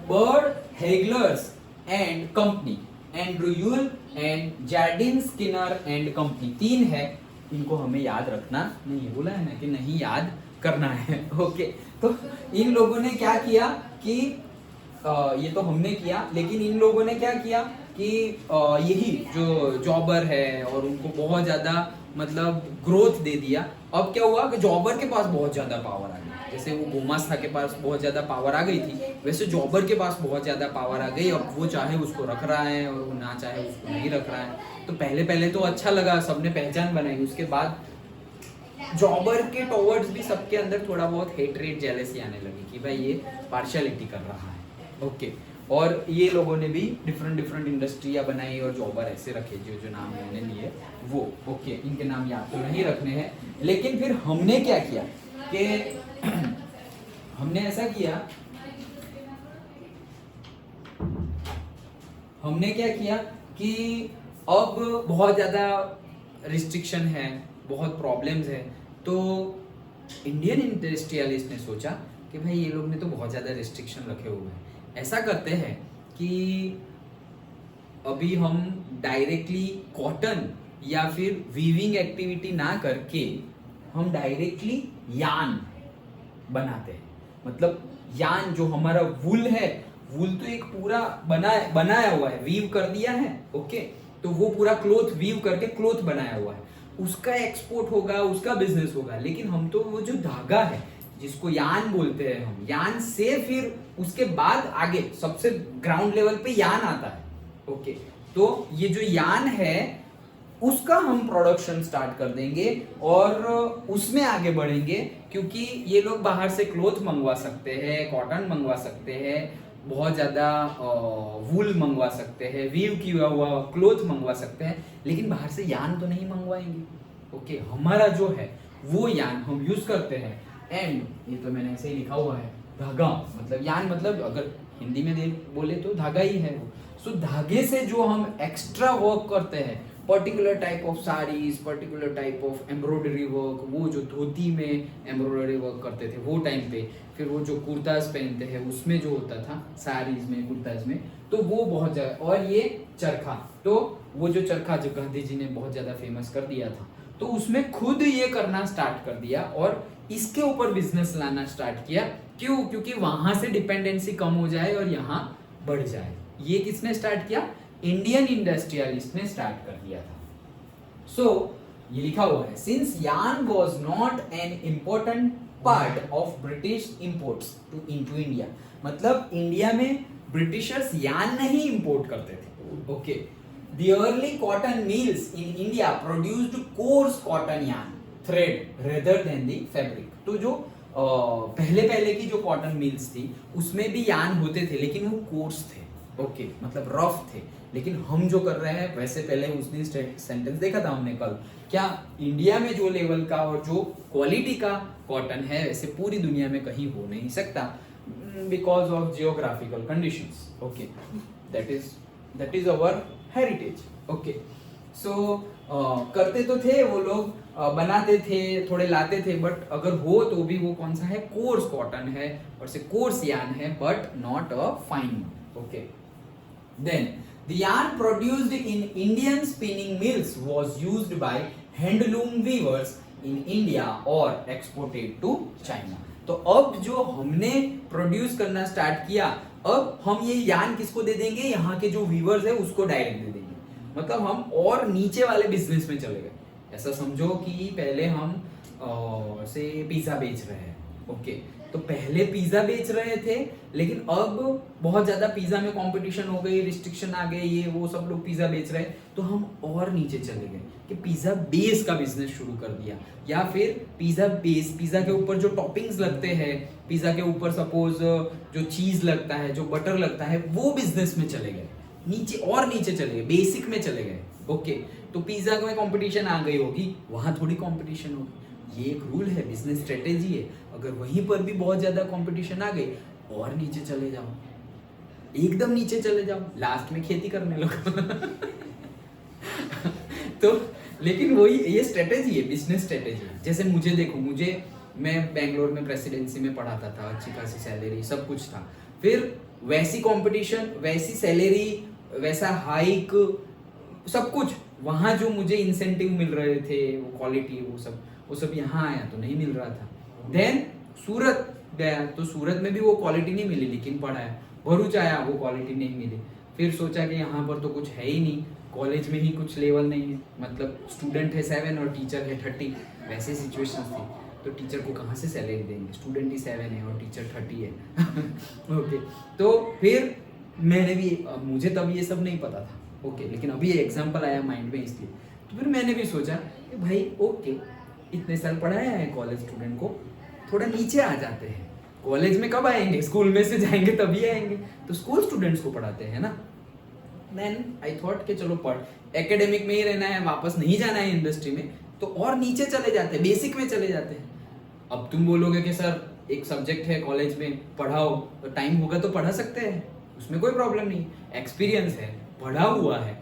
Bird Heilgers and company, Andrew Yule and Jardine Skinner and company, 3 है, इनको हमें याद रखना नहीं है, बोला है ना कि नहीं याद करना है। ओके, तो इन लोगों ने क्या किया कि ये तो हमने किया, लेकिन इन लोगों ने क्या किया कि यही जो जॉबर है और उनको बहुत ज्यादा मतलब ग्रोथ दे दिया। अब क्या हुआ कि जॉबर के पास बहुत ज्यादा पावर आ गई, जैसे वो गोमास्ता के पास बहुत ज्यादा पावर आ गई थी, वैसे जॉबर के पास बहुत ज्यादा पावर आ गई। अब वो चाहे उसको रख रहा है और वो ना चाहे उसको नहीं रख रहा है। तो पहले तो अच्छा लगा, सबने पहचान बनाई, उसके बाद जॉबर के टॉवर्ड्स भी सबके अंदर थोड़ा बहुत हेटरेट, जेलसी आने लगी कि भाई ये पार्शियलिटी कर रहा है। ओके, और ये लोगों ने भी डिफरेंट इंडस्ट्रियाँ बनाई और जॉबर ऐसे रखे, जो नाम मैंने लिए वो। ओके, इनके नाम याद तो नहीं रखने हैं, लेकिन फिर हमने क्या किया कि हमने ऐसा किया, हमने क्या किया कि अब बहुत ज़्यादा रिस्ट्रिक्शन है, बहुत प्रॉब्लम्स है, तो इंडियन इंडस्ट्रियलिस्ट ने सोचा कि भाई ये लोग ने तो बहुत ज़्यादा रिस्ट्रिक्शन रखे हुए हैं, ऐसा करते हैं कि अभी हम डायरेक्टली कॉटन या फिर वीविंग एक्टिविटी ना करके हम डायरेक्टली यान बनाते हैं। मतलब यान जो हमारा वूल है, वूल तो एक पूरा बनाया हुआ है, वीव कर दिया है, ओके, तो वो पूरा क्लोथ वीव करके क्लोथ बनाया हुआ है, उसका एक्सपोर्ट होगा, उसका बिजनेस होगा। लेकिन हम तो वो जो धागा है जिसको यान बोलते हैं, हम यान से फिर उसके बाद आगे सबसे ग्राउंड लेवल पे यान आता है, ओके, तो ये जो यान है उसका हम प्रोडक्शन स्टार्ट कर देंगे और उसमें आगे बढ़ेंगे, क्योंकि ये लोग बाहर से क्लोथ मंगवा सकते हैं, कॉटन मंगवा सकते हैं, बहुत ज़्यादा वूल मंगवा सकते हैं, वीव किया हुआ क्लोथ मंगवा सकते हैं, लेकिन बाहर से यान तो नहीं मंगवाएंगे। ओके, हमारा जो है वो यान हम यूज करते हैं। एंड ये तो मैंने ऐसे ही लिखा हुआ है, धागा मतलब यान, मतलब अगर हिंदी में बोले तो धागा ही है वो। सो धागे से जो हम एक्स्ट्रा वर्क करते हैं, particular type of saris, particular type of embroidery work, वो जो धोती में एम्ब्रॉयडरी वर्क करते थे वो टाइम पे, फिर वो जो कुर्ताज पहनते हैं उसमें जो होता था, साड़ीज में, कुर्ताज में, तो वो बहुत ज़्यादा। और ये चरखा, तो वो जो चरखा जो गांधी जी ने बहुत ज़्यादा फेमस कर दिया था, तो उसमें खुद ये करना स्टार्ट कर दिया और इसके ऊपर बिजनेस लाना स्टार्ट किया। क्यों? क्योंकि वहां से डिपेंडेंसी कम हो जाए और यहाँ बढ़ जाए। ये किसने स्टार्ट किया? इंडियन इंडस्ट्रियलिस्ट ने स्टार्ट कर दिया था। सो ये लिखा हुआ है, since yarn was not an important part of British imports to into India, मतलब इंडिया में ब्रिटिशर्स यार्न नहीं इंपोर्ट करते थे। Okay, the early cotton mills in India produced coarse cotton yarn thread rather than the fabric। तो जो पहले की जो कॉटन मिल्स थी उसमें भी यार्न होते थे, लेकिन वो कोर्स थे, ओके, मतलब रफ थे। लेकिन हम जो कर रहे हैं, वैसे पहले उस दिन सेंटेंस देखा था हमने कल, क्या इंडिया में जो लेवल का और जो क्वालिटी का कॉटन है वैसे पूरी दुनिया में कहीं हो नहीं सकता, because of geographical conditions. Okay, that is our heritage. Okay, so करते तो थे वो लोग, बनाते थे, थोड़े लाते थे, बट अगर हो तो भी वो कौन सा है? कोर्स कॉटन है और से कोर्स यार्न है, but not a fine. Okay, then the yarn produced in Indian spinning mills was used by handloom weavers in India और एक्सपोर्टेड टू चाइना। तो अब जो हमने प्रोड्यूस करना स्टार्ट किया, अब हम ये यार्न किसको दे देंगे? यहाँ के जो वीवर्स है उसको डायरेक्ट दे देंगे। मतलब हम और नीचे वाले बिजनेस में चले गए। ऐसा समझो कि पहले हम से पिज्जा बेच रहे हैं, ओके, तो पहले पिज्जा बेच रहे थे, लेकिन अब बहुत ज्यादा पिज्जा में कंपटीशन हो गई, रिस्ट्रिक्शन आ गए, ये वो सब लोग पिज्जा बेच रहे हैं, तो हम और नीचे चले गए कि पिज्जा बेस का बिजनेस शुरू कर दिया। या फिर पिज्जा बेस, पिज्जा के ऊपर जो टॉपिंग्स लगते हैं, पिज्जा के ऊपर सपोज जो चीज लगता है, जो बटर लगता है, वो बिजनेस में चले गए, नीचे और नीचे चले गए, बेसिक में चले गए। ओके, तो पिज्जा में कंपटीशन आ गई होगी, वहां थोड़ी कंपटीशन होगी। ये एक रूल है, बिजनेस स्ट्रेटेजी है। अगर वहीं पर भी बहुत ज्यादा कंपटीशन आ गई, और नीचे चले जाओ, एकदम नीचे चले जाओ, लास्ट में खेती करने लगो। तो लेकिन वही ये स्ट्रेटेजी है, बिजनेस स्ट्रेटेजी। जैसे मुझे देखो, मैं बेंगलोर में प्रेसिडेंसी में पढ़ाता था, अच्छी खासी सैलरी, सब कुछ था। फिर वैसी कंपटीशन, वैसी सैलरी, वैसा हाइक, सब कुछ वहां जो मुझे इंसेंटिव मिल रहे थे, वो क्वालिटी, वो सब यहाँ आया तो नहीं मिल रहा था। देन सूरत गया तो सूरत में भी वो क्वालिटी नहीं मिली, लेकिन पढ़ाया। भरूच आया, वो क्वालिटी नहीं मिली। फिर सोचा कि यहाँ पर तो कुछ है ही नहीं, कॉलेज में ही कुछ लेवल नहीं है, मतलब स्टूडेंट है 7 और टीचर है 30, वैसे सिचुएशन थी। तो टीचर को कहाँ से सैलरी देंगे? स्टूडेंट ही 7 है और टीचर 30 है। ओके, तो फिर मैंने भी, मुझे तब ये सब नहीं पता था, ओके, लेकिन अभी ये एग्जाम्पल आया माइंड में, इसलिए तो फिर मैंने भी सोचा कि भाई ओके, इतने साल पढ़ाया है कॉलेज स्टूडेंट को, थोड़ा नीचे आ जाते हैं। कॉलेज में कब आएंगे? स्कूल में से जाएंगे तभी आएंगे, तो स्कूल स्टूडेंट्स को पढ़ाते हैं ना। देन आई थॉट कि चलो पढ़, एकेडमिक में ही रहना है, वापस नहीं जाना है इंडस्ट्री में, तो और नीचे चले जाते हैं, बेसिक में चले जाते हैं। अब तुम बोलोगे कि सर एक सब्जेक्ट है कॉलेज में, पढ़ाओ, तो टाइम होगा तो पढ़ा सकते हैं, उसमें कोई प्रॉब्लम नहीं, एक्सपीरियंस है, पढ़ा हुआ है,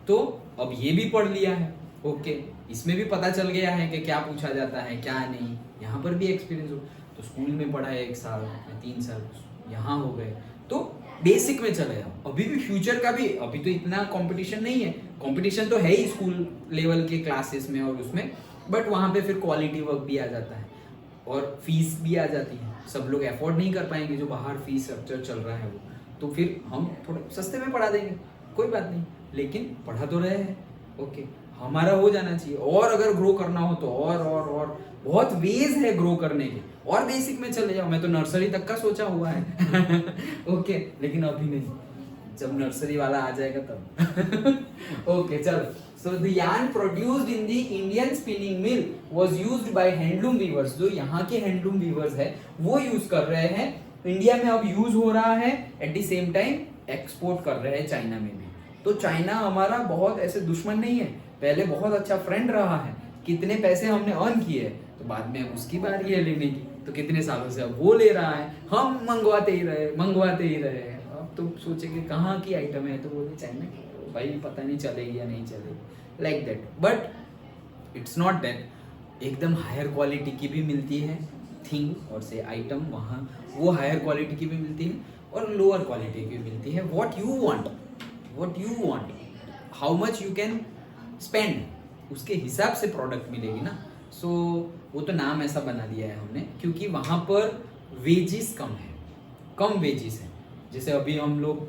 तो अब ये भी पढ़ लिया है, ओके, इसमें भी पता चल गया है कि क्या पूछा जाता है क्या नहीं, यहाँ पर भी एक्सपीरियंस हो। तो स्कूल में पढ़ा है 1 साल, 3 साल, यहाँ हो गए, तो बेसिक में चले जाओ। अभी भी फ्यूचर का भी, अभी तो इतना कंपटीशन नहीं है, कंपटीशन तो है ही स्कूल लेवल के क्लासेस में और उसमें, बट वहाँ पे फिर क्वालिटी वर्क भी आ जाता है और फीस भी आ जाती है। सब लोग अफोर्ड नहीं कर पाएंगे जो बाहर फीस स्ट्रक्चर चल रहा है वो, तो फिर हम थोड़ा सस्ते में पढ़ा देंगे, कोई बात नहीं, लेकिन पढ़ा तो रहे हैं, ओके। हमारा हो जाना चाहिए, और अगर ग्रो करना हो तो और बहुत वेज है ग्रो करने के, और बेसिक में चले जाओ। मैं तो नर्सरी तक का सोचा हुआ है ओके, लेकिन अभी नहीं, जब नर्सरी वाला आ जाएगा तब ओके चलो। So the yarn produced in the Indian spinning mill was used by handloom weavers, जो यहाँ के हैंडलूम वीवर्स है वो यूज कर रहे हैं इंडिया में, अब यूज हो रहा है, eight the same time export कर रहे हैं चाइना में भी। तो चाइना हमारा बहुत ऐसे दुश्मन नहीं है, पहले बहुत अच्छा फ्रेंड रहा है, कितने पैसे हमने अर्न किए, तो बाद में उसकी बारी है लेने की, तो कितने सालों से अब वो ले रहा है, हम मंगवाते ही रहे। अब तो सोचेंगे कहाँ की आइटम है, तो बोले चाइना की, भाई पता नहीं चलेगी या नहीं चलेगी, like that. But it's not that, एकदम हायर क्वालिटी की भी मिलती है थिंग और से आइटम, वहाँ वो हायर क्वालिटी की भी मिलती है और लोअर क्वालिटी की भी मिलती है। What you want, how much you can spend, उसके हिसाब से प्रोडक्ट मिलेगी ना। सो वो तो नाम ऐसा बना दिया है हमने, क्योंकि वहाँ पर वेजिस कम वेजिस है। जैसे अभी हम लोग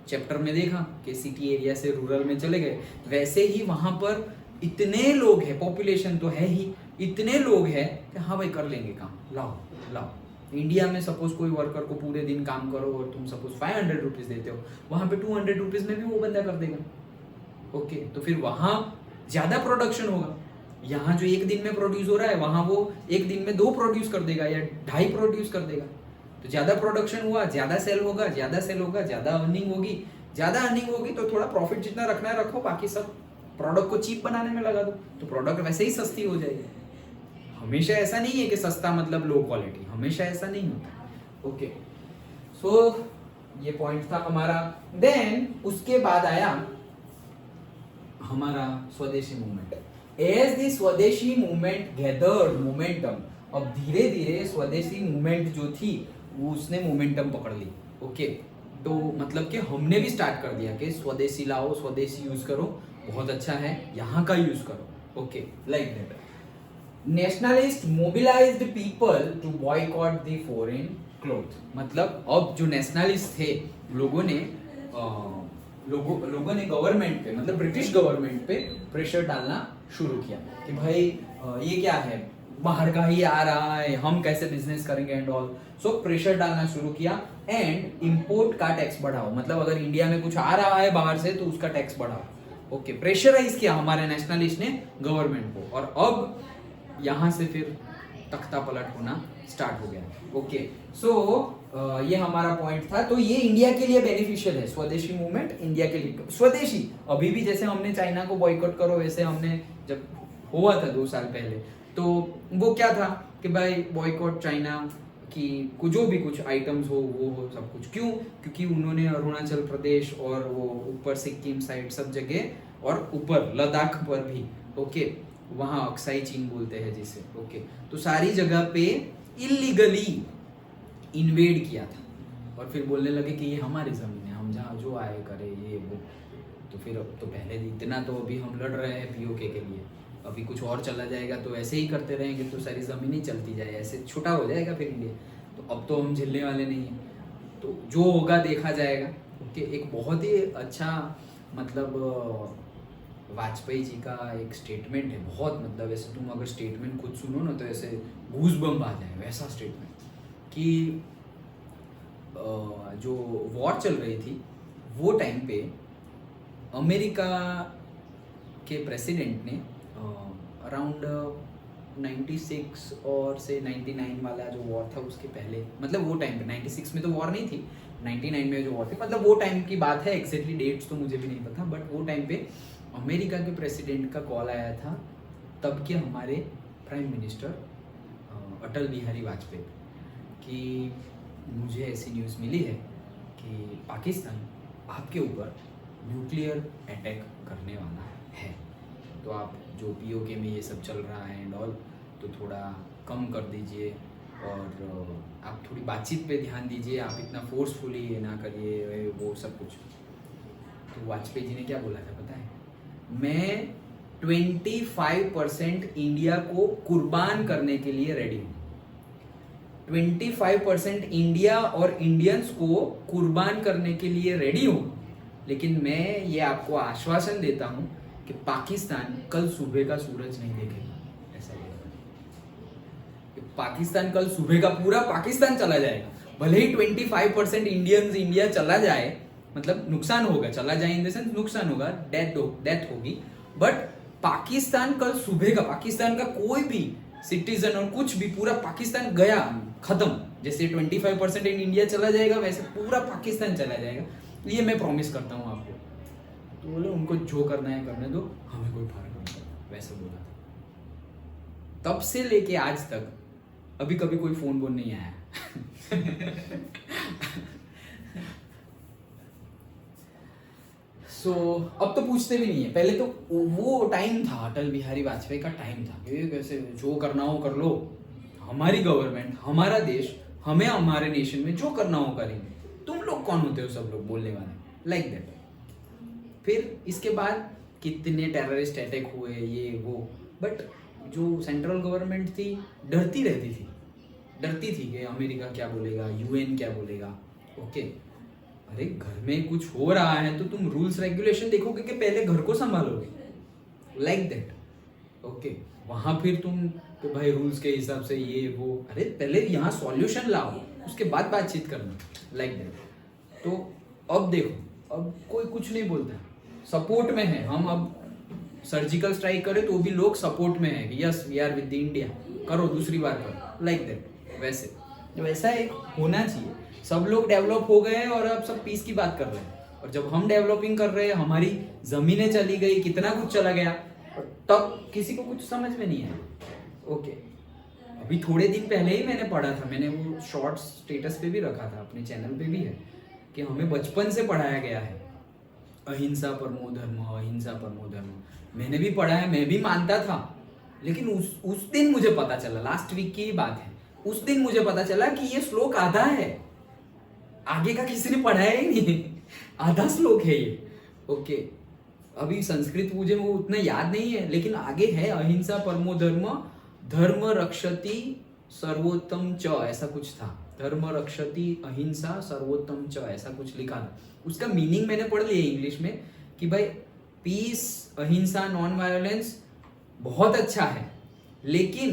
चैप्टर में देखा कि सिटी एरिया से रूरल में चले गए, वैसे ही वहाँ पर इतने लोग हैं, पॉपुलेशन तो है ही, इतने लोग हैं कि हाँ भाई कर लेंगे काम, लाओ। इंडिया में सपोज कोई वर्कर को पूरे दिन काम करो और तुम सपोज 500 रुपीज देते हो, वहाँ पे 200 रुपीज में भी वो बंदा कर देगा, ओके। तो फिर वहाँ ज्यादा प्रोडक्शन होगा, यहाँ जो एक दिन में प्रोड्यूस हो रहा है वहाँ वो एक दिन में 2 प्रोड्यूस कर देगा या 2.5 प्रोड्यूस कर देगा। तो ज्यादा प्रोडक्शन हुआ, ज्यादा सेल होगा, ज्यादा अर्निंग होगी, तो थोड़ा प्रॉफिट जितना रखना है रखो, बाकी सब प्रोडक्ट को चीप बनाने में लगा दो, तो प्रोडक्ट वैसे ही सस्ती हो जाएगी। हमेशा ऐसा नहीं है कि सस्ता मतलब लो क्वालिटी, हमेशा ऐसा नहीं होता, ओके। सो ये पॉइंट था हमारा। देन उसके बाद आया हमारा स्वदेशी मूवमेंट। एज द स्वदेशी मूवमेंट गैदर्ड मोमेंटम, अब धीरे धीरे स्वदेशी मूवमेंट जो थी वो उसने मोमेंटम पकड़ ली, ओके। तो मतलब कि हमने भी स्टार्ट कर दिया कि स्वदेशी लाओ, स्वदेशी यूज करो, बहुत अच्छा है, यहाँ का यूज करो, okay, like that. Nationalist mobilised people to boycott the foreign cloth, मतलब अब जो नेशनलिस्ट थे लोगों ने गवर्नमेंट पे, मतलब ब्रिटिश गवर्नमेंट पे प्रेशर डालना शुरू किया कि भाई ये क्या है, बाहर का ही आ रहा है, हम कैसे बिजनेस करेंगे एंड ऑल। सो प्रेशर डालना शुरू किया एंड इंपोर्ट का टैक्स बढ़ाओ, मतलब अगर इंडिया में कुछ आ रहा है बाहर से तो उसका टैक्स बढ़ाओ, ओके। प्रेशराइज किया हमारे नेशनलिस्ट ने गवर्नमेंट को, और अब यहाँ से फिर तख्ता पलट होना स्टार्ट हो गया, ओके। सो ये हमारा पॉइंट था। तो ये इंडिया के लिए बेनिफिशियल है, स्वदेशी मूवमेंट इंडिया के लिए। स्वदेशी अभी भी जैसे हमने चाइना को बॉयकॉट करो, वैसे हमने जब हुआ था 2 साल पहले, तो वो क्या था कि भाई बॉयकॉट चाइना की जो भी कुछ आइटम्स हो वो हो सब कुछ। क्यों? क्योंकि उन्होंने अरुणाचल प्रदेश और वो ऊपर सिक्किम साइड सब जगह, और ऊपर लद्दाख पर भी, ओके, वहाँ अक्साई चीन बोलते हैं जिसे, ओके, तो सारी जगह पे इलीगली इन्वेड किया था, और फिर बोलने लगे कि ये हमारी जमीन है, हम जहाँ जो आए करे ये वो। तो फिर तो पहले इतना तो अभी हम लड़ रहे हैं पीओके के लिए, अभी कुछ और चला जाएगा तो ऐसे ही करते रहेंगे तो सारी ज़मीन ही चलती जाए, ऐसे छोटा हो जाएगा फिर इंडिया। तो अब तो हम झेलने वाले नहीं हैं, तो जो होगा देखा जाएगा, ओके। एक बहुत ही अच्छा मतलब वाजपेयी जी का एक स्टेटमेंट है, बहुत मतलब ऐसे तुम अगर स्टेटमेंट खुद सुनो ना तो ऐसे गूज़बम्प आ जाए, वैसा स्टेटमेंट कि जो वॉर चल रही थी वो टाइम पे अमेरिका के प्रेसिडेंट ने अराउंड 96 और से 99 वाला जो वॉर था उसके पहले, मतलब वो टाइम पे 96 में तो वॉर नहीं थी, 99 में जो वॉर थी, मतलब वो टाइम की बात है, एग्जैक्टली डेट्स तो मुझे भी नहीं पता, बट वो टाइम पे अमेरिका के प्रेसिडेंट का कॉल आया था तब के हमारे प्राइम मिनिस्टर अटल बिहारी वाजपेयी कि मुझे ऐसी न्यूज़ मिली है कि पाकिस्तान आपके ऊपर न्यूक्लियर अटैक करने वाला है। तो आप जो पीओके में ये सब चल रहा है एंड ऑल, तो थोड़ा कम कर दीजिए और आप थोड़ी बातचीत पे ध्यान दीजिए। आप इतना फोर्सफुली ये ना करिए वो सब कुछ। तो वाजपेयी जी ने क्या बोला था पता है? मैं 25% इंडिया को कुर्बान करने के लिए रेडी हूँ। 25% इंडिया और इंडियंस को कुर्बान करने के लिए रेडी हूँ, लेकिन मैं ये आपको आश्वासन देता हूँ कि पाकिस्तान कल सुबह का सूरज नहीं देखेगा। ऐसा बोला। पाकिस्तान कल सुबह का पूरा पाकिस्तान चला जाएगा, भले ही 25% इंडियंस इंडिया चला जाए, मतलब नुकसान होगा, चला जाए इन द सेंस नुकसान होगा, डेथ होगी, बट पाकिस्तान कल सुबह का, पाकिस्तान का कोई भी सिटीजन और कुछ भी, पूरा पाकिस्तान गया, खत्म। जैसे 25% इन इंडिया चला जाएगा वैसे पूरा पाकिस्तान चला जाएगा, ये मैं प्रॉमिस करता हूँ आपको। तो बोले उनको जो करना है करने दो, हमें कोई फर्क नहीं पड़ता, वैसे बोला था। तब से लेके आज तक अभी कभी कोई फोन बोन नहीं आया। सो अब तो पूछते भी नहीं है। पहले तो वो टाइम था, अटल बिहारी वाजपेयी का टाइम था, ये कैसे जो करना हो कर लो, हमारी गवर्नमेंट, हमारा देश, हमें हमारे नेशन में जो करना हो करेंगे, तुम लोग कौन होते हो सब लोग बोलने वाले, लाइक दैट। फिर इसके बाद कितने टेररिस्ट अटैक हुए ये वो, बट जो सेंट्रल गवर्नमेंट थी डरती रहती थी कि अमेरिका क्या बोलेगा, यूएन क्या बोलेगा। ओके, अरे घर में कुछ हो रहा है तो तुम रूल्स रेगुलेशन देखोगे कि पहले घर को संभालोगे, लाइक दैट। ओके, वहां फिर तुम तो भाई रूल्स के हिसाब से ये वो, अरे पहले यहाँ सॉल्यूशन लाओ, उसके बाद बातचीत करना, लाइक दैट। तो अब देखो, अब कोई कुछ नहीं बोलता, सपोर्ट में है। हम अब सर्जिकल स्ट्राइक करें तो भी लोग सपोर्ट में है कि yes we are with the India, करो दूसरी बार करो, लाइक दैट। वैसा एक होना चाहिए। सब लोग डेवलप हो गए और अब सब पीस की बात कर रहे हैं, और जब हम डेवलपिंग कर रहे हैं, हमारी जमीनें चली गई, कितना कुछ चला गया, तब किसी को कुछ समझ में नहीं आया। ओके, अभी थोड़े दिन पहले ही मैंने पढ़ा था, मैंने वो शॉर्ट स्टेटस पे भी रखा था, अपने चैनल पे भी है, कि हमें बचपन से पढ़ाया गया है अहिंसा परमो धर्म, अहिंसा परमो धर्म। मैंने भी पढ़ा है, मैं भी मानता था, लेकिन उस दिन मुझे पता चला, लास्ट वीक की ही बात है, उस दिन मुझे पता चला कि ये श्लोक आधा है, आगे का किसी ने पढ़ाया ही नहीं, आधा श्लोक है ये। ओके, अभी संस्कृत मुझे वो उतना याद नहीं है, लेकिन आगे है अहिंसा परमो धर्म, धर्म रक्षति सर्वोत्तम च, ऐसा कुछ था, धर्म रक्षति अहिंसा सर्वोत्तम च, ऐसा कुछ लिखा था। उसका मीनिंग मैंने पढ़ लिया इंग्लिश में कि भाई पीस, अहिंसा, नॉन वायलेंस बहुत अच्छा है, लेकिन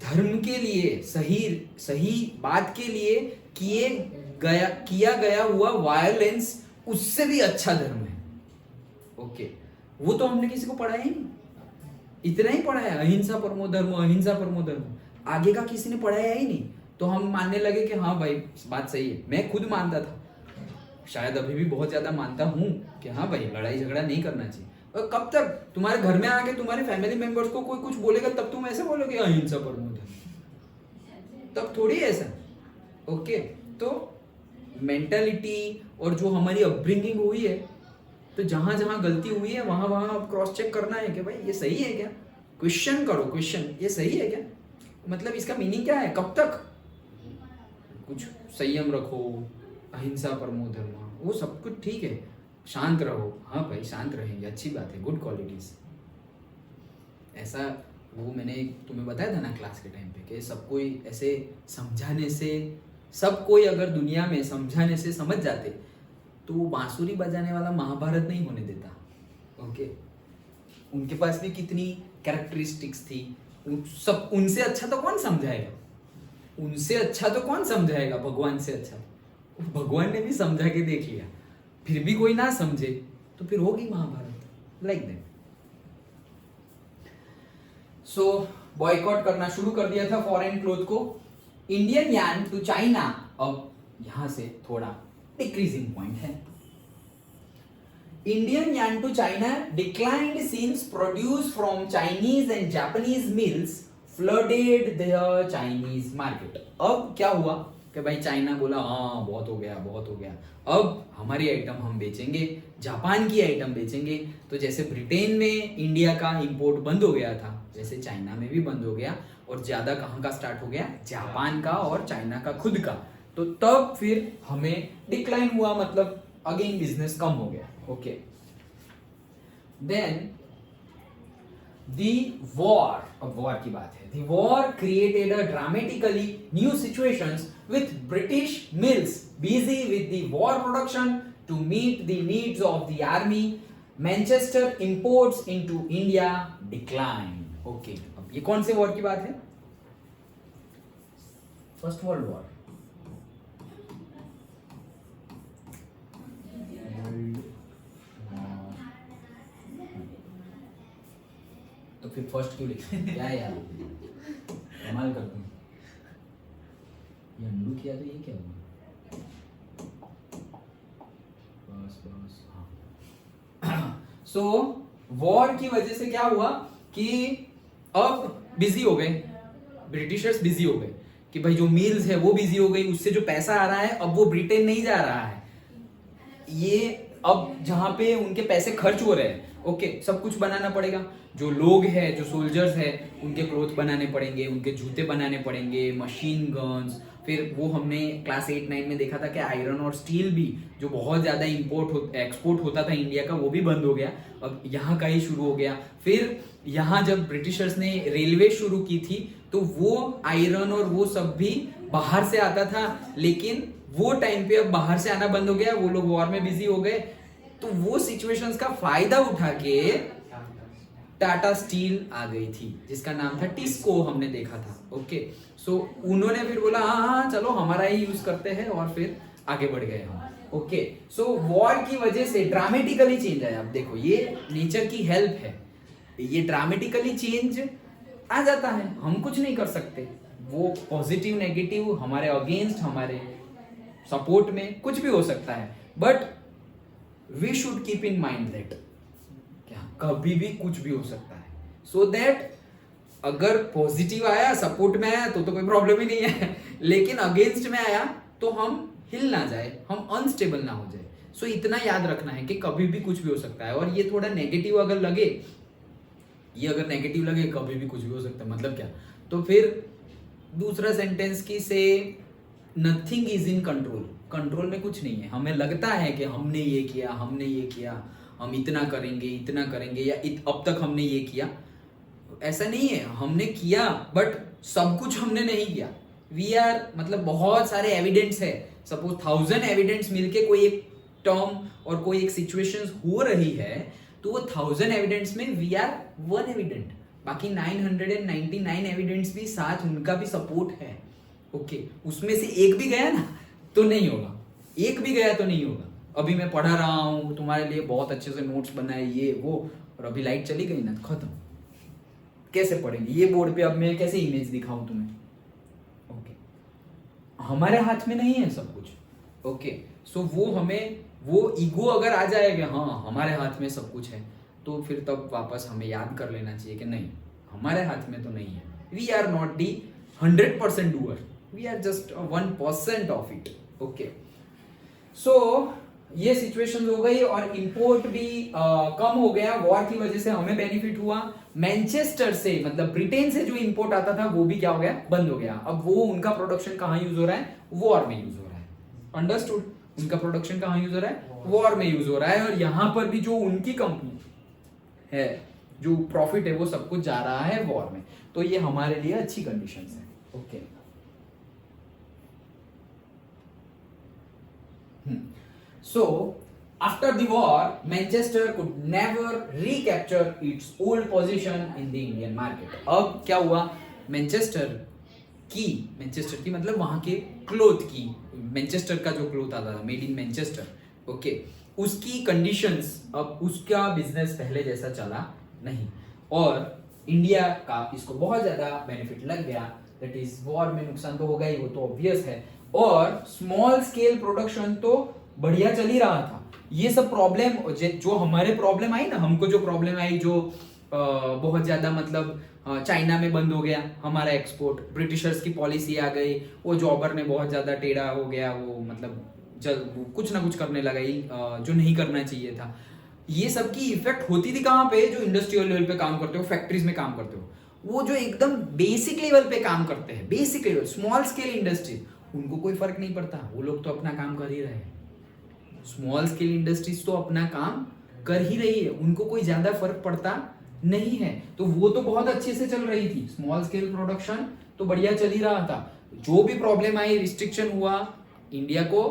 धर्म के लिए, सही बात के लिए किया गया हुआ वायलेंस उससे भी अच्छा धर्म है। ओके, वो तो हमने किसी को पढ़ाया ही नहीं, इतना ही पढ़ा है, अहिंसा परमो धर्म, अहिंसा परमो धर्म, आगे का किसी ने पढ़ाया ही नहीं। तो हम मानने लगे कि हाँ भाई बात सही है। मैं खुद मानता था, शायद अभी भी बहुत ज्यादा मानता हूँ कि हाँ भाई लड़ाई झगड़ा नहीं करना चाहिए। और कब तक तुम्हारे घर में आके तुम्हारे फैमिली मेंबर्स को कोई कुछ बोलेगा तब तुम ऐसे बोलोगे अहिंसा परमो धर्म, तब थोड़ी ऐसा। ओके, तो मेंटालिटी और जो हमारी अपब्रिंगिंग हुई है, तो जहां जहां गलती हुई है वहां वहां क्रॉस चेक करना है कि भाई ये सही है क्या, क्वेश्चन करो, क्वेश्चन ये सही है क्या, मतलब इसका मीनिंग क्या है, कब तक कुछ संयम रखो, अहिंसा परमो धर्म, वो सब कुछ ठीक है, शांत रहो, हाँ भाई शांत रहेंगे, अच्छी बात है, गुड क्वालिटीज। ऐसा वो मैंने तुम्हें बताया था ना क्लास के टाइम पे कि सब कोई ऐसे समझाने से, सब कोई अगर दुनिया में समझाने से समझ जाते तो वो बांसुरी बजाने वाला महाभारत नहीं होने देता। ओके, उनके पास भी कितनी कैरेक्टरिस्टिक्स थी, सब उनसे अच्छा तो कौन समझाएगा, उनसे अच्छा तो कौन समझाएगा, भगवान से अच्छा। भगवान ने भी समझा के देख लिया, फिर भी कोई ना समझे तो फिर होगी Mahabharat, like that. So boycott करना शुरू कर दिया था फॉरेन क्लोथ को। इंडियन यान टू चाइना, अब यहां से थोड़ा डिक्रीजिंग पॉइंट है। Indian yarn to China declined since produce from Chinese and Japanese mills flooded the Chinese market. अब क्या हुआ कि भाई चाइना बोला हाँ बहुत हो गया बहुत हो गया, अब हमारी आइटम हम बेचेंगे, जापान की आइटम बेचेंगे। तो जैसे ब्रिटेन में इंडिया का इंपोर्ट बंद हो गया था, वैसे चाइना में भी बंद हो गया, और ज्यादा कहाँ का स्टार्ट हो गया, जापान का और चाइना का खुद का। तो तब फिर हमें डिक्लाइन हुआ, मतलब अगेन बिजनेस कम हो गया। ओके, देन The war, अब war की बात है, the war created a dramatically new situations with British mills busy with the war production to meet the needs of the army. Manchester imports into India declined. Okay, अब ये कौन से war की बात है? First World War. तो फिर first क्यों लिखा क्या है यार, कमाल कर दूं, ये अनडू किया तो ये क्या हुआ, बस बस हाँ। सो वॉर की वजह से क्या हुआ कि अब बिजी हो गए, ब्रिटिशर्स बिजी हो गए कि भाई जो मिल्स है वो बिजी हो गई, उससे जो पैसा आ रहा है अब वो ब्रिटेन नहीं जा रहा है, ये अब जहां पे उनके पैसे खर्च हो रहे हैं, ओके, सब कुछ बनाना पड़ेगा, जो लोग हैं जो सोल्जर्स हैं उनके क्लोथ बनाने पड़ेंगे, उनके जूते बनाने पड़ेंगे, मशीन गन्स, फिर वो हमने क्लास 8-9 में देखा था कि आयरन और स्टील भी जो बहुत ज्यादा एक्सपोर्ट होता था इंडिया का वो भी बंद हो गया, अब यहाँ का ही शुरू हो गया। फिर यहाँ जब ब्रिटिशर्स ने रेलवे शुरू की थी तो वो आयरन और वो सब भी बाहर से आता था, लेकिन वो टाइम पे अब बाहर से आना बंद हो गया, वो लोग वॉर में बिजी हो गए। तो वो सिचुएशंस का फायदा उठा के टाटा स्टील आ गई थी, जिसका नाम था टिस्को, हमने देखा था। ओके, सो उन्होंने फिर बोला हाँ हाँ चलो हमारा ही यूज करते हैं, और फिर आगे बढ़ गए हम। ओके, सो वॉर की वजह से ड्रामेटिकली चेंज आया। अब देखो ये नेचर की हेल्प है, ये ड्रामेटिकली चेंज आ जाता है, हम कुछ नहीं कर सकते, वो पॉजिटिव नेगेटिव हमारे अगेंस्ट हमारे सपोर्ट में कुछ भी हो सकता है, but we should keep in mind that क्या कभी भी कुछ भी हो सकता है, सो दैट अगर पॉजिटिव आया सपोर्ट में आया तो कोई प्रॉब्लम ही नहीं है, लेकिन अगेंस्ट में आया तो हम हिल ना जाए, हम अनस्टेबल ना हो जाए। सो इतना याद रखना है कि कभी भी कुछ भी हो सकता है। और ये थोड़ा नेगेटिव अगर लगे, ये अगर नेगेटिव लगे कभी भी कुछ भी हो सकता है मतलब क्या, तो फिर दूसरा सेंटेंस की से nothing is in control, control में कुछ नहीं है। हमें लगता है कि हमने ये किया, हमने ये किया, हम इतना करेंगे या अब तक हमने ये किया, ऐसा नहीं है, हमने किया बट सब कुछ हमने नहीं किया। वी आर मतलब बहुत सारे एविडेंस है, सपोज 1000 एविडेंस मिलके कोई एक टर्म और कोई एक सिचुएशन हो रही है, तो वो 1000 एविडेंस में वी आर वन एविडेंट, बाकी 999 एविडेंस भी साथ उनका भी सपोर्ट है। ओके, उसमें से एक भी गया ना तो नहीं होगा, एक भी गया तो नहीं होगा। अभी मैं पढ़ा रहा हूँ तुम्हारे लिए, बहुत अच्छे से नोट्स बनाए ये वो, और अभी लाइट चली गई ना खत्म, कैसे पढ़ेंगे ये बोर्ड पे, अब मैं कैसे इमेज दिखाऊं तुम्हें। ओके, हमारे हाथ में नहीं है सब कुछ। ओके, सो वो हमें वो ईगो अगर आ जाएगा हाँ हमारे हाथ में सब कुछ है, तो फिर तब वापस हमें याद कर लेना चाहिए कि नहीं हमारे हाथ में तो नहीं है। We are not the 100% doer, we are just 1% of it. Okay, so ये सिचुएशन हो गई और इंपोर्ट भी कम हो गया, वॉर की वजह से हमें बेनिफिट हुआ। मैनचेस्टर से मतलब ब्रिटेन से जो इंपोर्ट आता था वो भी क्या हो गया, बंद हो गया। अब वो उनका प्रोडक्शन कहाँ यूज हो रहा है, वॉर में यूज हो रहा है। अंडरस्टूड, उनका प्रोडक्शन कहाँ यूज हो रहा है, वॉर में यूज हो रहा है, और यहाँ पर भी जो उनकी कंपनी है जो प्रॉफिट है वो सब कुछ जा रहा है वॉर में, तो ये हमारे लिए अच्छी कंडीशंस है। Okay, so after the war Manchester could never recapture its old position in the Indian market। अब क्या हुआ, मैनचेस्टर की मतलब वहां के क्लोथ की, मैनचेस्टर का जो क्लोथ आता था मेड इन मैनचेस्टर, ओके, उसकी कंडीशंस, अब उसका बिजनेस पहले जैसा चला नहीं, और इंडिया का इसको बहुत ज्यादा बेनिफिट लग गया। दैट इज वॉर में नुकसान तो होगा ही, वो तो ऑब्वियस है, और स्मॉल स्केल प्रोडक्शन तो बढ़िया चल ही रहा था। ये सब प्रॉब्लम जो हमारे प्रॉब्लम आई ना, हमको जो प्रॉब्लम आई जो बहुत ज्यादा मतलब चाइना में बंद हो गया हमारा एक्सपोर्ट, ब्रिटिशर्स की पॉलिसी आ गई, वो जॉबर ने बहुत ज्यादा टेढ़ा हो गया, वो मतलब वो कुछ ना कुछ करने लगा जो नहीं करना चाहिए था। ये सब की इफेक्ट होती थी कहाँ पे? जो इंडस्ट्रियल लेवल पे काम करते हो, फैक्ट्रीज में काम करते हो, वो जो एकदम बेसिक लेवल पे काम करते हैं, basic level small scale industry, उनको कोई फर्क नहीं पड़ता, वो लोग तो अपना काम कर ही रहे हैं। स्मॉल स्केल इंडस्ट्रीज तो अपना काम कर ही रही है, उनको कोई ज्यादा फर्क पड़ता नहीं है। तो वो तो बहुत अच्छे से चल रही थी, स्मॉल स्केल प्रोडक्शन तो बढ़िया चल ही रहा था। जो भी प्रॉब्लम आई, रिस्ट्रिक्शन हुआ, इंडिया को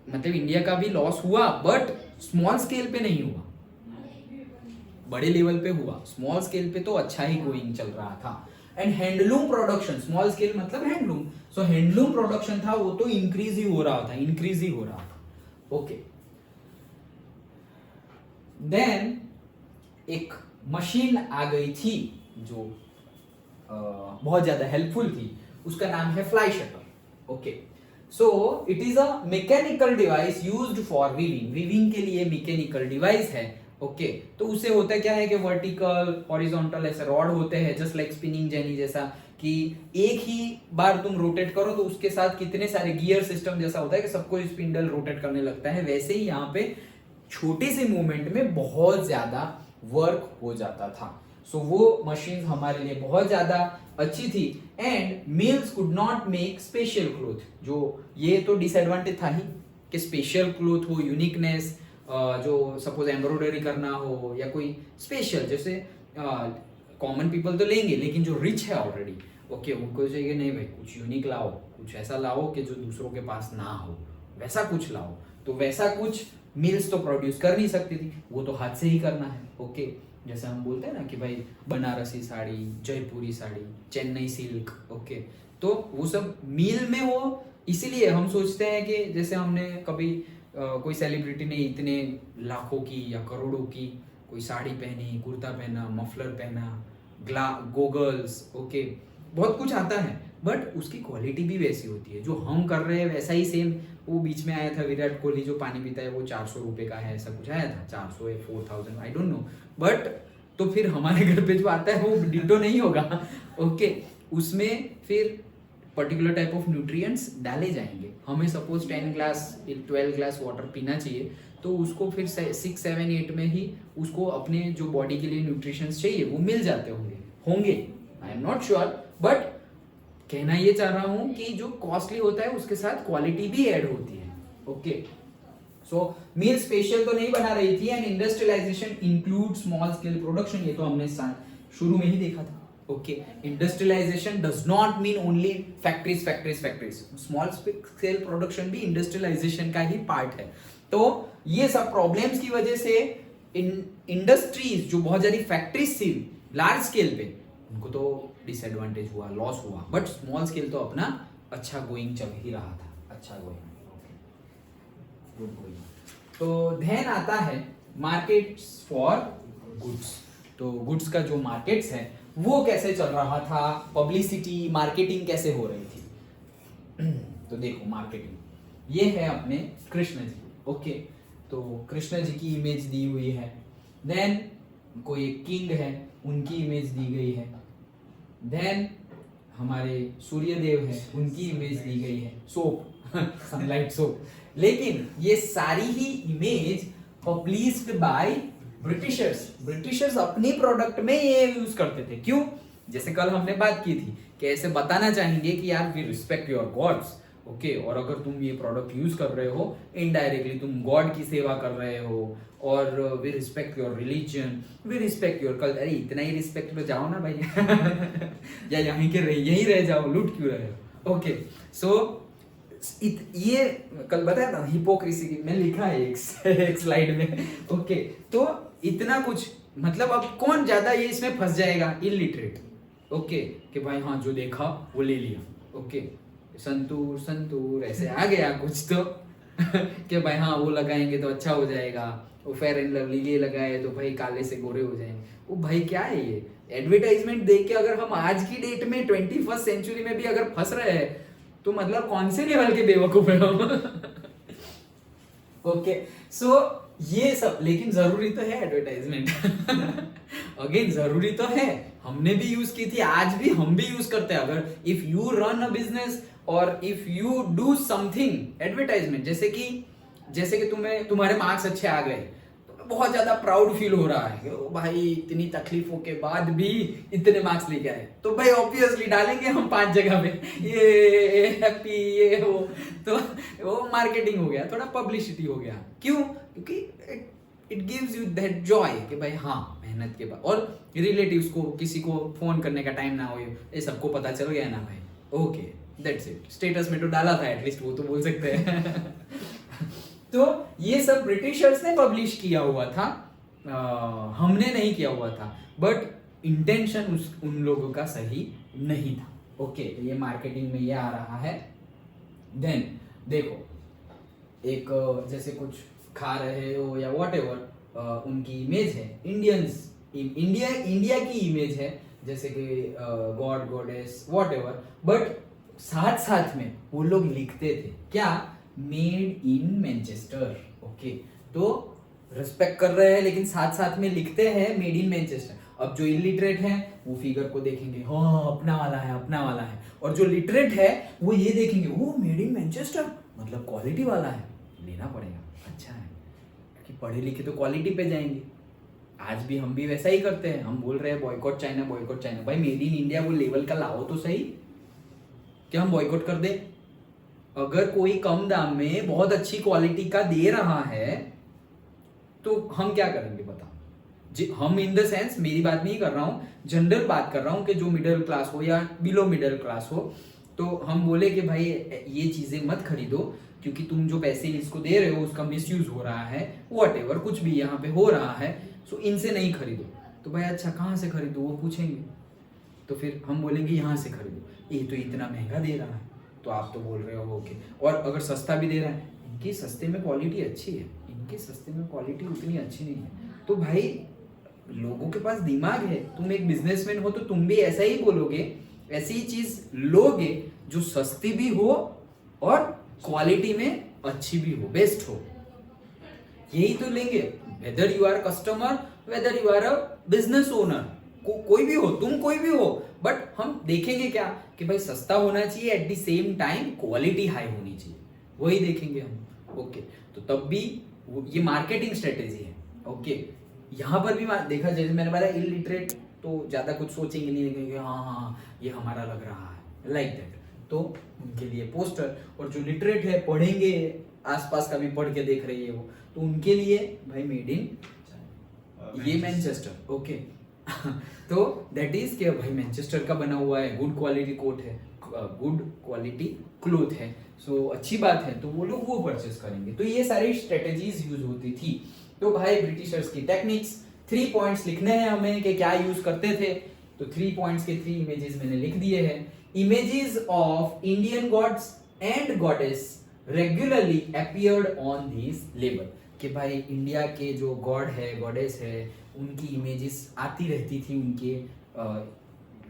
मतलब इंडिया का भी लॉस हुआ, बट स्मॉल स्केल पे नहीं हुआ, बड़े लेवल पे हुआ। स्मॉल स्केल पे तो अच्छा ही गोइंग चल रहा था। And handloom production, small scale मतलब हैंडलूम, सो हैंडलूम प्रोडक्शन था वो तो इंक्रीज ही हो रहा था, इंक्रीज ही हो रहा था। ओके, देन एक मशीन आ गई थी जो बहुत ज्यादा हेल्पफुल थी, उसका नाम है fly shutter. Okay, so it is a mechanical device used for weaving, weaving के लिए मैकेनिकल डिवाइस है। ओके, तो उससे होता क्या है कि वर्टिकल हॉरिजॉन्टल ऐसे रॉड होते हैं, जस्ट लाइक स्पिनिंग जेनी जैसा, कि एक ही बार तुम रोटेट करो तो उसके साथ कितने सारे गियर सिस्टम जैसा होता है कि सबको स्पिंडल रोटेट करने लगता है, वैसे ही यहाँ पे छोटे से मूवमेंट में बहुत ज्यादा वर्क हो जाता था। सो वो मशीन हमारे लिए बहुत ज्यादा अच्छी थी। And mills could not make special cloth, जो ये तो डिसएडवांटेज था ही कि स्पेशल क्लोथ हो, यूनिकनेस, जो सपोज एम्ब्रॉयडरी करना हो या कोई स्पेशल, जैसे कॉमन पीपल तो लेंगे, लेकिन जो रिच है ऑलरेडी, ओके, उनको चाहिए नहीं भाई कुछ यूनिक लाओ, कुछ ऐसा लाओ कि जो दूसरों के पास ना हो, वैसा कुछ लाओ। तो वैसा कुछ मिल्स तो प्रोड्यूस कर नहीं सकती थी, वो तो हाथ से ही करना है। ओके, जैसे हम बोलते हैं ना कि भाई बनारसी साड़ी, जयपुरी साड़ी, चेन्नई सिल्क, ओके, तो वो सब मिल में हो। इसीलिए हम सोचते हैं कि जैसे हमने कभी कोई सेलिब्रिटी ने इतने लाखों की या करोड़ों की कोई साड़ी पहनी, कुर्ता पहना, मफलर पहना, गोगल्स, ओके, बहुत कुछ आता है, बट उसकी क्वालिटी भी वैसी होती है। जो हम कर रहे हैं वैसा ही सेम, वो बीच में आया था विराट कोहली जो पानी पीता है वो 400 रुपए का है, ऐसा कुछ आया था, 400 या 4000, आई डोंट नो, बट तो फिर हमारे घर पे जो आता है वो डिटो नहीं होगा। ओके, उसमें फिर पर्टिकुलर टाइप ऑफ न्यूट्रिएंट्स डाले जाएंगे। हमें सपोज 10 ग्लास 12 ग्लास वाटर पीना चाहिए, तो उसको फिर 6, 7, 8 में ही उसको अपने जो बॉडी के लिए न्यूट्रिशंस चाहिए वो मिल जाते होंगे, I am not sure, but कहना ये चाह रहा हूं कि जो कॉस्टली होता है उसके साथ क्वालिटी भी ऐड होती है। ओके, सो मील स्पेशल तो नहीं बना रही थी। And industrialisation include small scale production, ये तो हमने शुरू में ही देखा था। Okay, industrialisation does not mean only factories factories factories, small scale production भी इंडस्ट्रियलाइजेशन का ही पार्ट है। तो ये सब प्रॉब्लम्स की वजह से इंडस्ट्रीज जो बहुत ज्यादा फैक्ट्रीज थी लार्ज स्केल पे, उनको तो डिसएडवांटेज हुआ, लॉस हुआ, बट स्मॉल स्केल तो अपना अच्छा गोइंग चल ही रहा था, अच्छा गोइंग, गुड गोइंग। तो देन आता है मार्केट्स फॉर गुड्स। तो गुड्स का जो मार्केट्स है वो कैसे चल रहा था, पब्लिसिटी मार्केटिंग कैसे हो रही थी। तो देखो मार्केटिंग, ये है अपने कृष्ण जी। ओके, तो कृष्ण जी की इमेज दी हुई है, देन कोई एक किंग है उनकी इमेज दी गई है, देन हमारे सूर्य देव है उनकी इमेज दी गई है, सोप सनलाइट सोप। लेकिन ये सारी ही इमेज पब्लिश्ड बाय ब्रिटिशर्स अपनी प्रोडक्ट में ये यूज करते थे। क्यों? जैसे कल हमने बात की थी कि ऐसे बताना चाहेंगे कि यार we respect your gods, okay, और अगर तुम ये प्रोडक्ट यूज कर रहे हो इनडायरेक्टली तुम गॉड की सेवा कर रहे हो, और we respect your religion, we respect your culture. अरे इतना ही रिस्पेक्ट तो जाओ ना भाई या यहीं रह जाओ, लूट क्यों रहे हो। ओके, सो ये कल बताया था हिपोक्रेसी में लिखा है एक स्लाइड में। ओके, तो इतना कुछ मतलब अब कौन ज्यादा ये इसमें फंस जाएगा, इलिटरेट। ओके, कि भाई हाँ जो देखा वो ले लिया, ओके, संतूर ऐसे आ गया कुछ तो कि भाई हाँ वो लगाएंगे तो अच्छा हो जाएगा, वो फेयर एंड लवली ये लगाए तो भाई काले से गोरे हो जाएंगे। वो भाई क्या है ये एडवर्टाइजमेंट देख के अगर हम आज की डेट में 21st सेंचुरी में भी अगर फंस रहे हैं तो मतलब कौन से लेवल के बेवकूफ है हम। ओके, सो ये सब, लेकिन जरूरी तो है एडवर्टाइजमेंट। अगेन जरूरी तो है, हमने भी यूज की थी, आज भी हम भी यूज करते हैं। अगर if you run a business और if you do something advertisement, जैसे कि तुम्हारे मार्क्स अच्छे आ गए, तो बहुत ज्यादा प्राउड फील हो रहा है कि ओ भाई इतनी तकलीफों के बाद भी इतने मार्क्स लेके आए, तो भाई ऑब्वियसली डालेंगे हम 5 जगह पे ये हैप्पी ये हो, तो वो मार्केटिंग हो गया, थोड़ा पब्लिसिटी हो गया। क्यों? क्योंकि it gives you that Joy कि भाई हाँ मेहनत के बाद, और रिलेटिव्स को किसी को फोन करने का टाइम ना हो, ये सबको पता चल गया ना भाई, ओके दैट्स इट। स्टेटस में तो डाला था एटलीस्ट, वो तो बोल सकते हैं। तो ये सब ब्रिटिशर्स ने पब्लिश किया हुआ था, हमने नहीं किया हुआ था, बट इंटेंशन उन लोगों का सही नहीं था। ओके, तो ये मार्केटिंग में ये आ रहा है। देन देखो, एक जैसे कुछ खा रहे हो या वॉट एवर, उनकी इमेज है, इंडिया की इमेज है, जैसे कि God goddess what ever, but साथ साथ में वो लोग लिखते थे क्या, मेड इन मैनचेस्टर। ओके, तो रिस्पेक्ट कर रहे हैं लेकिन साथ साथ में लिखते हैं मेड इन मैनचेस्टर। अब जो इलिटरेट है वो फिगर को देखेंगे, हाँ अपना वाला है अपना वाला है, और जो लिटरेट है वो ये देखेंगे, वो मेड इन मैनचेस्टर मतलब क्वालिटी वाला है, लेना पड़ेगा, अच्छा है, क्योंकि पढ़े लिखे तो क्वालिटी पे जाएंगे। आज भी हम भी वैसा ही करते हैं, हम बोल रहे हैं बॉयकॉट चाइना, बॉयकॉट चाइना, भाई मेड इन इंडिया वो लेवल का लाओ तो सही, क्या हम बॉयकॉट कर दे? अगर कोई कम दाम में बहुत अच्छी क्वालिटी का दे रहा है तो हम क्या करेंगे बताओ जी। हम इन द सेंस, मेरी बात नहीं कर रहा हूं, जनरल बात कर रहा हूं कि जो मिडिल क्लास हो या बिलो मिडिल क्लास हो, तो हम बोले कि भाई ये चीजें मत खरीदो, क्योंकि तुम जो पैसे इसको दे रहे हो उसका मिसयूज हो रहा है, व्हाटएवर कुछ भी यहाँ पे हो रहा है, सो इनसे नहीं खरीदो। तो भाई अच्छा कहाँ से खरीदो वो पूछेंगे, तो फिर हम बोलेंगे यहाँ से खरीदो, ये तो इतना महंगा दे रहा है, तो आप तो बोल रहे हो ओके। और अगर सस्ता भी दे रहा है, इनकी सस्ते में क्वालिटी अच्छी है, इनके सस्ते में क्वालिटी उतनी अच्छी नहीं है, तो भाई लोगों के पास दिमाग है, तुम एक बिजनेसमैन हो तो तुम भी ऐसा ही बोलोगे, ऐसी ही चीज लोगे जो सस्ती भी हो और क्वालिटी में अच्छी भी हो, बेस्ट हो, यही तो लेंगे। Whether you are customer, whether you are a business owner, कोई भी हो, तुम कोई भी हो, बट हम देखेंगे क्या कि भाई सस्ता होना चाहिए, eight the same time quality high होनी चाहिए, वही देखेंगे हम। ओके, तो तब भी ये मार्केटिंग स्ट्रेटेजी है। ओके, यहाँ पर भी देखा, जैसे मैंने बताया इलिटरेट तो ज्यादा कुछ सोचेंगे नहीं, कि हाँ हाँ ये हमारा लग रहा है, लाइक दैट, तो उनके लिए पोस्टर। और जो लिटरेट है, पढ़ेंगे, आसपास का भी पढ़ के देख रही है वो, तो उनके लिए भाई मेड इन ये मैनचेस्टर। ओके, तो दैट इज कि भाई मैनचेस्टर का बना हुआ है, गुड क्वालिटी कोट है, गुड क्वालिटी क्लोथ है, सो अच्छी बात है, तो वो लोग वो परचेस करेंगे। तो ये सारी स्ट्रेटेजीज यूज होती थी। तो भाई ब्रिटिशर्स की टेक्निक्स, 3 पॉइंट्स लिखने हैं हमें कि क्या यूज करते थे, तो 3 पॉइंट्स के 3 इमेजेस मैंने लिख दिए हैं। Images of Indian gods and goddess regularly appeared on this label, कि भाई इंडिया के जो गॉड है, गॉडेस है, उनकी इमेजेस आती रहती थी उनके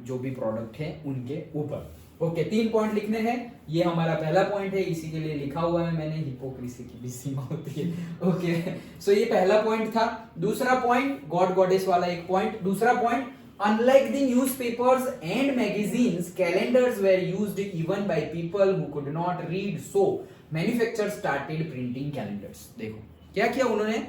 जो भी प्रोडक्ट है उनके ऊपर। ओके, 3 पॉइंट लिखने हैं, ये हमारा पहला पॉइंट है, इसी के लिए लिखा हुआ है मैंने, हिपोक्रेसी की भी सीमा होती है। ओके, सो ये पहला पॉइंट था। दूसरा पॉइंट, गॉड गॉडेस वाला एक पॉइंट। दूसरा point, unlike the newspapers and magazines, calendars where used even by people who could not read, so manufacturers started printing calendars. देखो क्या किया उन्होंने,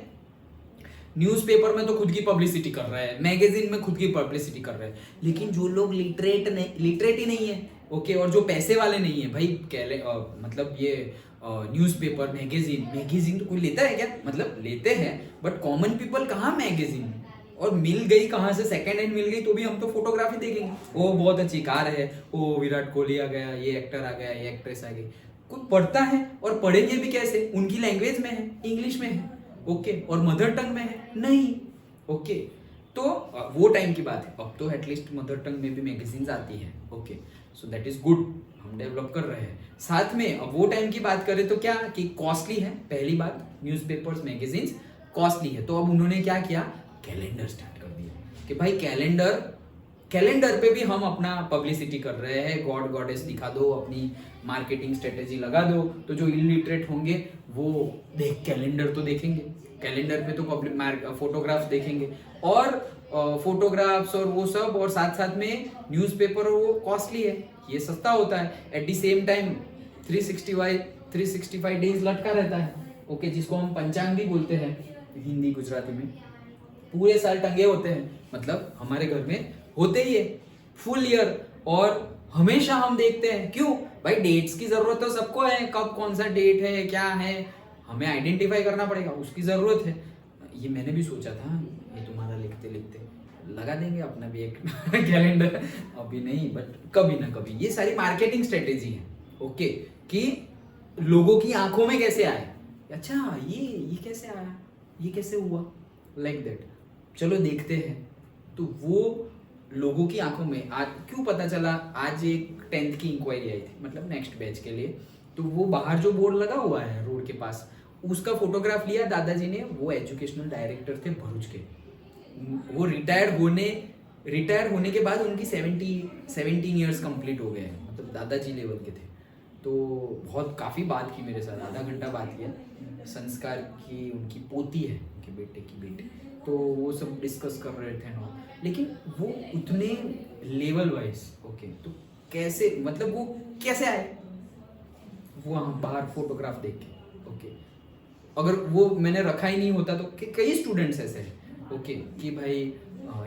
न्यूज़पेपर में तो खुद की पब्लिसिटी कर रहा है, मैगजीन में खुद की पब्लिसिटी कर रहा है, लेकिन जो लोग लिटरेट ही नहीं है, ओके, और जो पैसे वाले नहीं है भाई, मतलब ये न्यूज़पेपर, मैगजीन तो कोई लेता है क्या, मतलब लेते हैं, बट कॉमन पीपल कहाँ मैगजीन, और मिल गई कहाँ से, सेकंड हैंड मिल गई तो भी हम तो फोटोग्राफी देखेंगे, ओ बहुत अच्छी कार है, ओ विराट कोहली आ गया, ये एक्टर आ गया, ये एक्ट्रेस आ गई, कोई पढ़ता है, और पढ़ेंगे भी कैसे, उनकी लैंग्वेज में है, इंग्लिश में है, ओके, और मदर टंग में है नहीं। ओके, तो वो टाइम की बात है, अब तो एटलीस्ट मदर टंग में भी मैगजीन्स आती है। Okay, so that is good, हम डेवलप कर रहे हैं साथ में। अब वो टाइम की बात करें तो क्या कि कॉस्टली है, पहली बात, न्यूज़पेपर्स मैगजीन्स कॉस्टली है, तो अब उन्होंने क्या किया, कैलेंडर स्टार्ट कर दिया कि भाई कैलेंडर कैलेंडर पे भी हम अपना पब्लिसिटी कर रहे हैं, गॉड गॉडेस दिखा दो, अपनी मार्केटिंग स्ट्रेटेजी लगा दो, तो जो इलिटरेट होंगे वो देख कैलेंडर तो देखेंगे, कैलेंडर पे तो पब्लिक फोटोग्राफ्स देखेंगे, और फोटोग्राफ्स और वो सब, और साथ साथ में न्यूज़पेपर वो कॉस्टली है, ये सस्ता होता है, eight the same time 365 days लटका रहता है, ओके, जिसको हम पंचांग भी बोलते हैं हिंदी गुजराती में, पूरे साल टंगे होते हैं, मतलब हमारे घर में होते ही है फुल ईयर, और हमेशा हम देखते हैं, क्यों भाई, डेट्स की जरूरत तो सबको है, कब कौन सा डेट है क्या है, हमें आइडेंटिफाई करना पड़ेगा, उसकी जरूरत है। ये मैंने भी सोचा था, ये तुम्हारा लिखते लिखते लगा देंगे अपना भी एक कैलेंडर, अभी नहीं बट कभी ना कभी, ये सारी मार्केटिंग स्ट्रेटेजी है, ओके, कि लोगों की आंखों में कैसे आए, अच्छा ये कैसे आया, ये कैसे हुआ, लाइक दैट, चलो देखते हैं। तो वो लोगों की आंखों में आज क्यों पता चला, आज एक 10th की इंक्वायरी आई थी, मतलब नेक्स्ट बैच के लिए, तो वो बाहर जो बोर्ड लगा हुआ है रोड के पास, उसका फोटोग्राफ लिया दादाजी ने, वो एजुकेशनल डायरेक्टर थे भरूच के, वो रिटायर होने के बाद उनकी 17 ईयर्स कंप्लीट हो गए हैं, मतलब दादाजी लेवल के थे, तो बहुत काफ़ी बात की मेरे साथ, आधा घंटा बात किया, संस्कार की उनकी पोती है, उनके बेटे की बेटी, तो वो सब डिस्कस कर रहे थे ना, लेकिन वो उतने लेवल वाइज, ओके, तो कैसे, मतलब वो कैसे आए वो बाहर फोटोग्राफ देख के, ओके, अगर वो मैंने रखा ही नहीं होता तो कई स्टूडेंट्स ऐसे हैं, ओके, कि भाई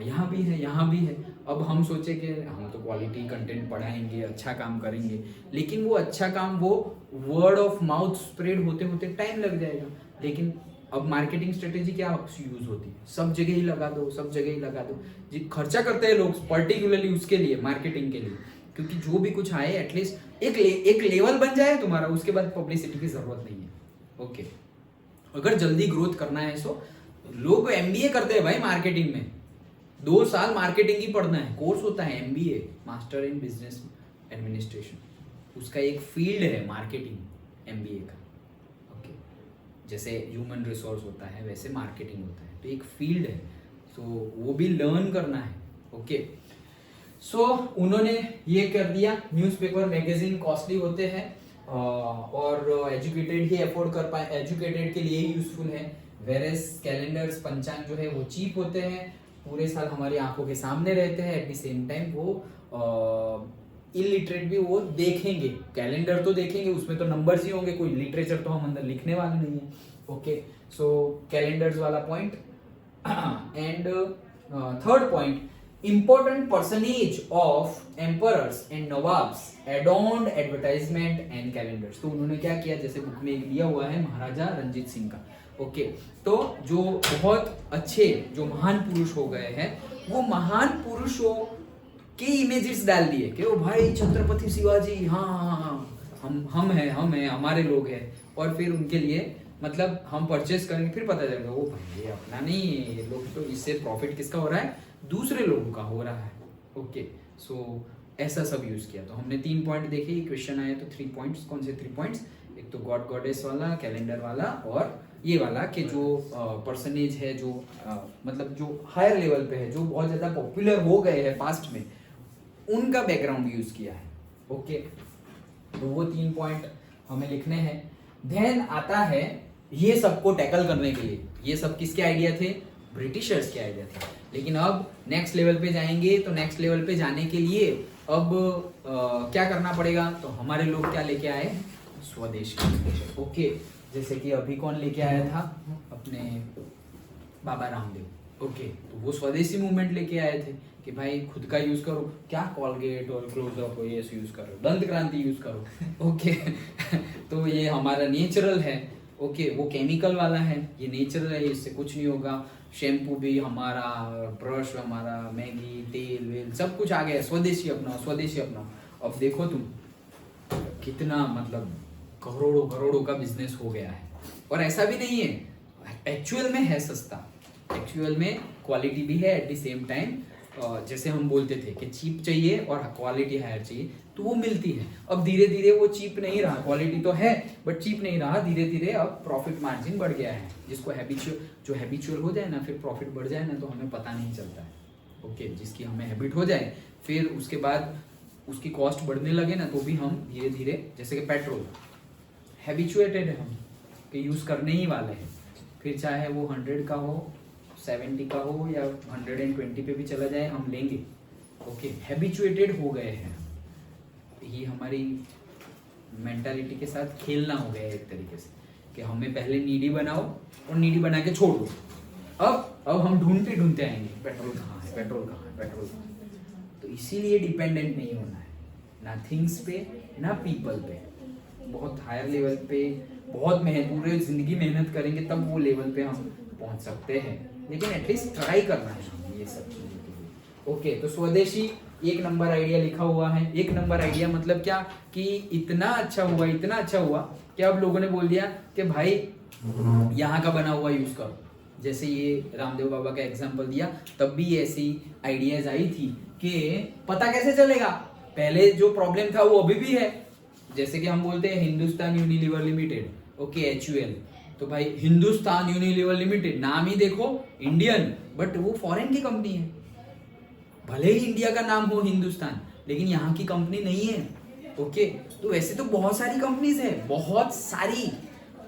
यहाँ भी है, यहाँ भी है, अब हम सोचे कि हम तो क्वालिटी कंटेंट पढ़ाएंगे, अच्छा काम करेंगे, लेकिन वो अच्छा काम वो वर्ड ऑफ माउथ स्प्रेड होते होते टाइम लग जाएगा, लेकिन अब मार्केटिंग स्ट्रेटेजी क्या यूज होती है, सब जगह ही लगा दो, सब जगह ही लगा दो, जी खर्चा करते हैं लोग पर्टिकुलरली उसके लिए, मार्केटिंग के लिए, क्योंकि जो भी कुछ आए एटलीस्ट एक लेवल बन जाए तुम्हारा, उसके बाद पब्लिसिटी की जरूरत नहीं है, ओके। अगर जल्दी ग्रोथ करना है तो लोग MBA करते हैं भाई मार्केटिंग में, 2 साल मार्केटिंग ही पढ़ना है, कोर्स होता है MBA, master in business administration, उसका एक फील्ड है मार्केटिंग MBA का, ओके, जैसे ह्यूमन रिसोर्स होता है वैसे मार्केटिंग होता है, तो एक फील्ड है, तो वो भी लर्न करना है, ओके। सो उन्होंने ये कर दिया, न्यूज़पेपर मैगजीन कॉस्टली होते हैं, और एजुकेटेड ही अफोर्ड कर पाए, एजुकेटेड के लिए ही यूजफुल है, वेरेस कैलेंडर्स पंचांग जो है वो चीप होते हैं, पूरे साल हमारी आंखों के सामने रहते हैं, एट द सेम टाइम वो इलिटरेट भी वो देखेंगे, कैलेंडर तो देखेंगे, उसमें तो नंबर्स ही होंगे, कोई लिटरेचर तो हम अंदर लिखने वाले नहीं है, ओके। सो कैलेंडर्स वाला point, and third point, important percentage of emperors and nawabs adorned advertisement and calendars। तो उन्होंने क्या किया, जैसे बुक में एक दिया हुआ है महाराजा रंजीत सिंह का, ओके, तो जो बहुत अच्छे जो महान पुरुष हो गए हैं, वो महान पुरुषों के इमेजेस डाल दिए कि वो भाई छत्रपति शिवाजी, हाँ, हम हैं, हमारे लोग हैं, और फिर उनके लिए मतलब हम परचेस करेंगे, फिर पता चलेगा वो भाई ये अपना नहीं, ये लोग तो इससे प्रॉफिट किसका हो रहा है, दूसरे लोगों का हो रहा है, ओके। सो ऐसा सब यूज किया, तो हमने 3 पॉइंट देखे, क्वेश्चन आया तो 3 पॉइंट्स, कौन से 3 पॉइंट्स, एक तो गॉड गॉडेस वाला, कैलेंडर वाला, और ये वाला कि जो परसेंटेज है, जो मतलब जो हायर लेवल पे है, जो बहुत ज़्यादा पॉपुलर हो गए हैं पास्ट में, उनका बैकग्राउंड यूज किया है, ओके। तो वो 3 पॉइंट हमें लिखने हैं। देन आता है ये सबको टैकल करने के लिए, ये सब किसके आइडिया थे, ब्रिटिशर्स के आइडिया थे, लेकिन अब नेक्स्ट लेवल पे जाएंगे, तो नेक्स्ट लेवल पे जाने के लिए अब क्या करना पड़ेगा, तो हमारे लोग क्या लेके आए, स्वदेश, ओके। जैसे कि अभी कौन लेके आया था, अपने बाबा रामदेव, ओके, तो वो स्वदेशी मूवमेंट लेके आए थे कि भाई खुद का यूज करो, क्या कॉलगेट और क्लोजअप ये यूज करो, दंत क्रांति यूज करो, ओके। तो ये हमारा नेचुरल है, ओके, वो केमिकल वाला है, ये नेचुरल है, इससे कुछ नहीं होगा, शैम्पू भी हमारा, ब्रश हमारा, मैगी, तेल वेल सब कुछ आ गया, स्वदेशी अपनाओ, स्वदेशी अपनाओ। अब देखो तुम कितना मतलब करोड़ों का बिजनेस हो गया है, और ऐसा भी नहीं है, एक्चुअल में है सस्ता, एक्चुअल में क्वालिटी भी है, एट द सेम टाइम जैसे हम बोलते थे कि चीप चाहिए और क्वालिटी हायर चाहिए, तो वो मिलती है। अब धीरे धीरे वो चीप नहीं रहा, क्वालिटी तो है बट चीप नहीं रहा, धीरे धीरे अब प्रॉफिट मार्जिन बढ़ गया है, जिसको हैबिचुअल हो जाए ना, फिर प्रॉफिट बढ़ जाए ना, तो हमें पता नहीं चलता है, ओके, जिसकी हमें हैबिट हो जाए, फिर उसके बाद उसकी कॉस्ट बढ़ने लगे ना, तो भी हम धीरे धीरे, जैसे कि पेट्रोल हैबिचुएटेड है हम कि यूज़ करने ही वाले हैं, फिर चाहे वो 100 का हो, 70 का हो या 120 पे भी चला जाए हम लेंगे। ओके, हैबिचुएटेड हो गए हैं, ये हमारी मेंटालिटी के साथ खेलना हो गया है एक तरीके से कि हमें पहले नीडी बनाओ और नीडी बना के छोड़ दो। अब हम ढूंढते ढूंढते आएंगे पेट्रोल कहाँ है, पेट्रोल कहाँ है, पेट्रोल कहाँ है। तो इसीलिए डिपेंडेंट नहीं होना है, ना थिंग्स पे ना पीपल पे। बहुत हायर लेवल पे बहुत पूरे जिंदगी मेहनत करेंगे तब वो लेवल पे हम पहुंच सकते हैं, लेकिन एटलीस्ट ट्राई करना है हमें ये सब चीज़ों के लिए। ओके, तो स्वदेशी 1 नंबर आइडिया लिखा हुआ है। 1 नंबर आइडिया मतलब क्या कि इतना अच्छा हुआ, इतना अच्छा हुआ कि अब लोगों ने बोल दिया कि भाई यहाँ का बना हुआ यूज करो। जैसे ये रामदेव बाबा का एग्जांपल दिया, तब भी ऐसी आइडियाज आई थी कि पता कैसे चलेगा, पहले जो प्रॉब्लम था वो अभी भी है। जैसे कि हम बोलते हैं Hindustan Unilever limited, okay HUL, तो भाई हिंदुस्तान यूनिलीवर लिमिटेड नाम ही देखो इंडियन, बट वो फॉरेन की कंपनी है। भले ही इंडिया का नाम हो हिंदुस्तान, लेकिन यहाँ की कंपनी नहीं है। ओके, तो ऐसे तो बहुत सारी कंपनीज है, बहुत सारी,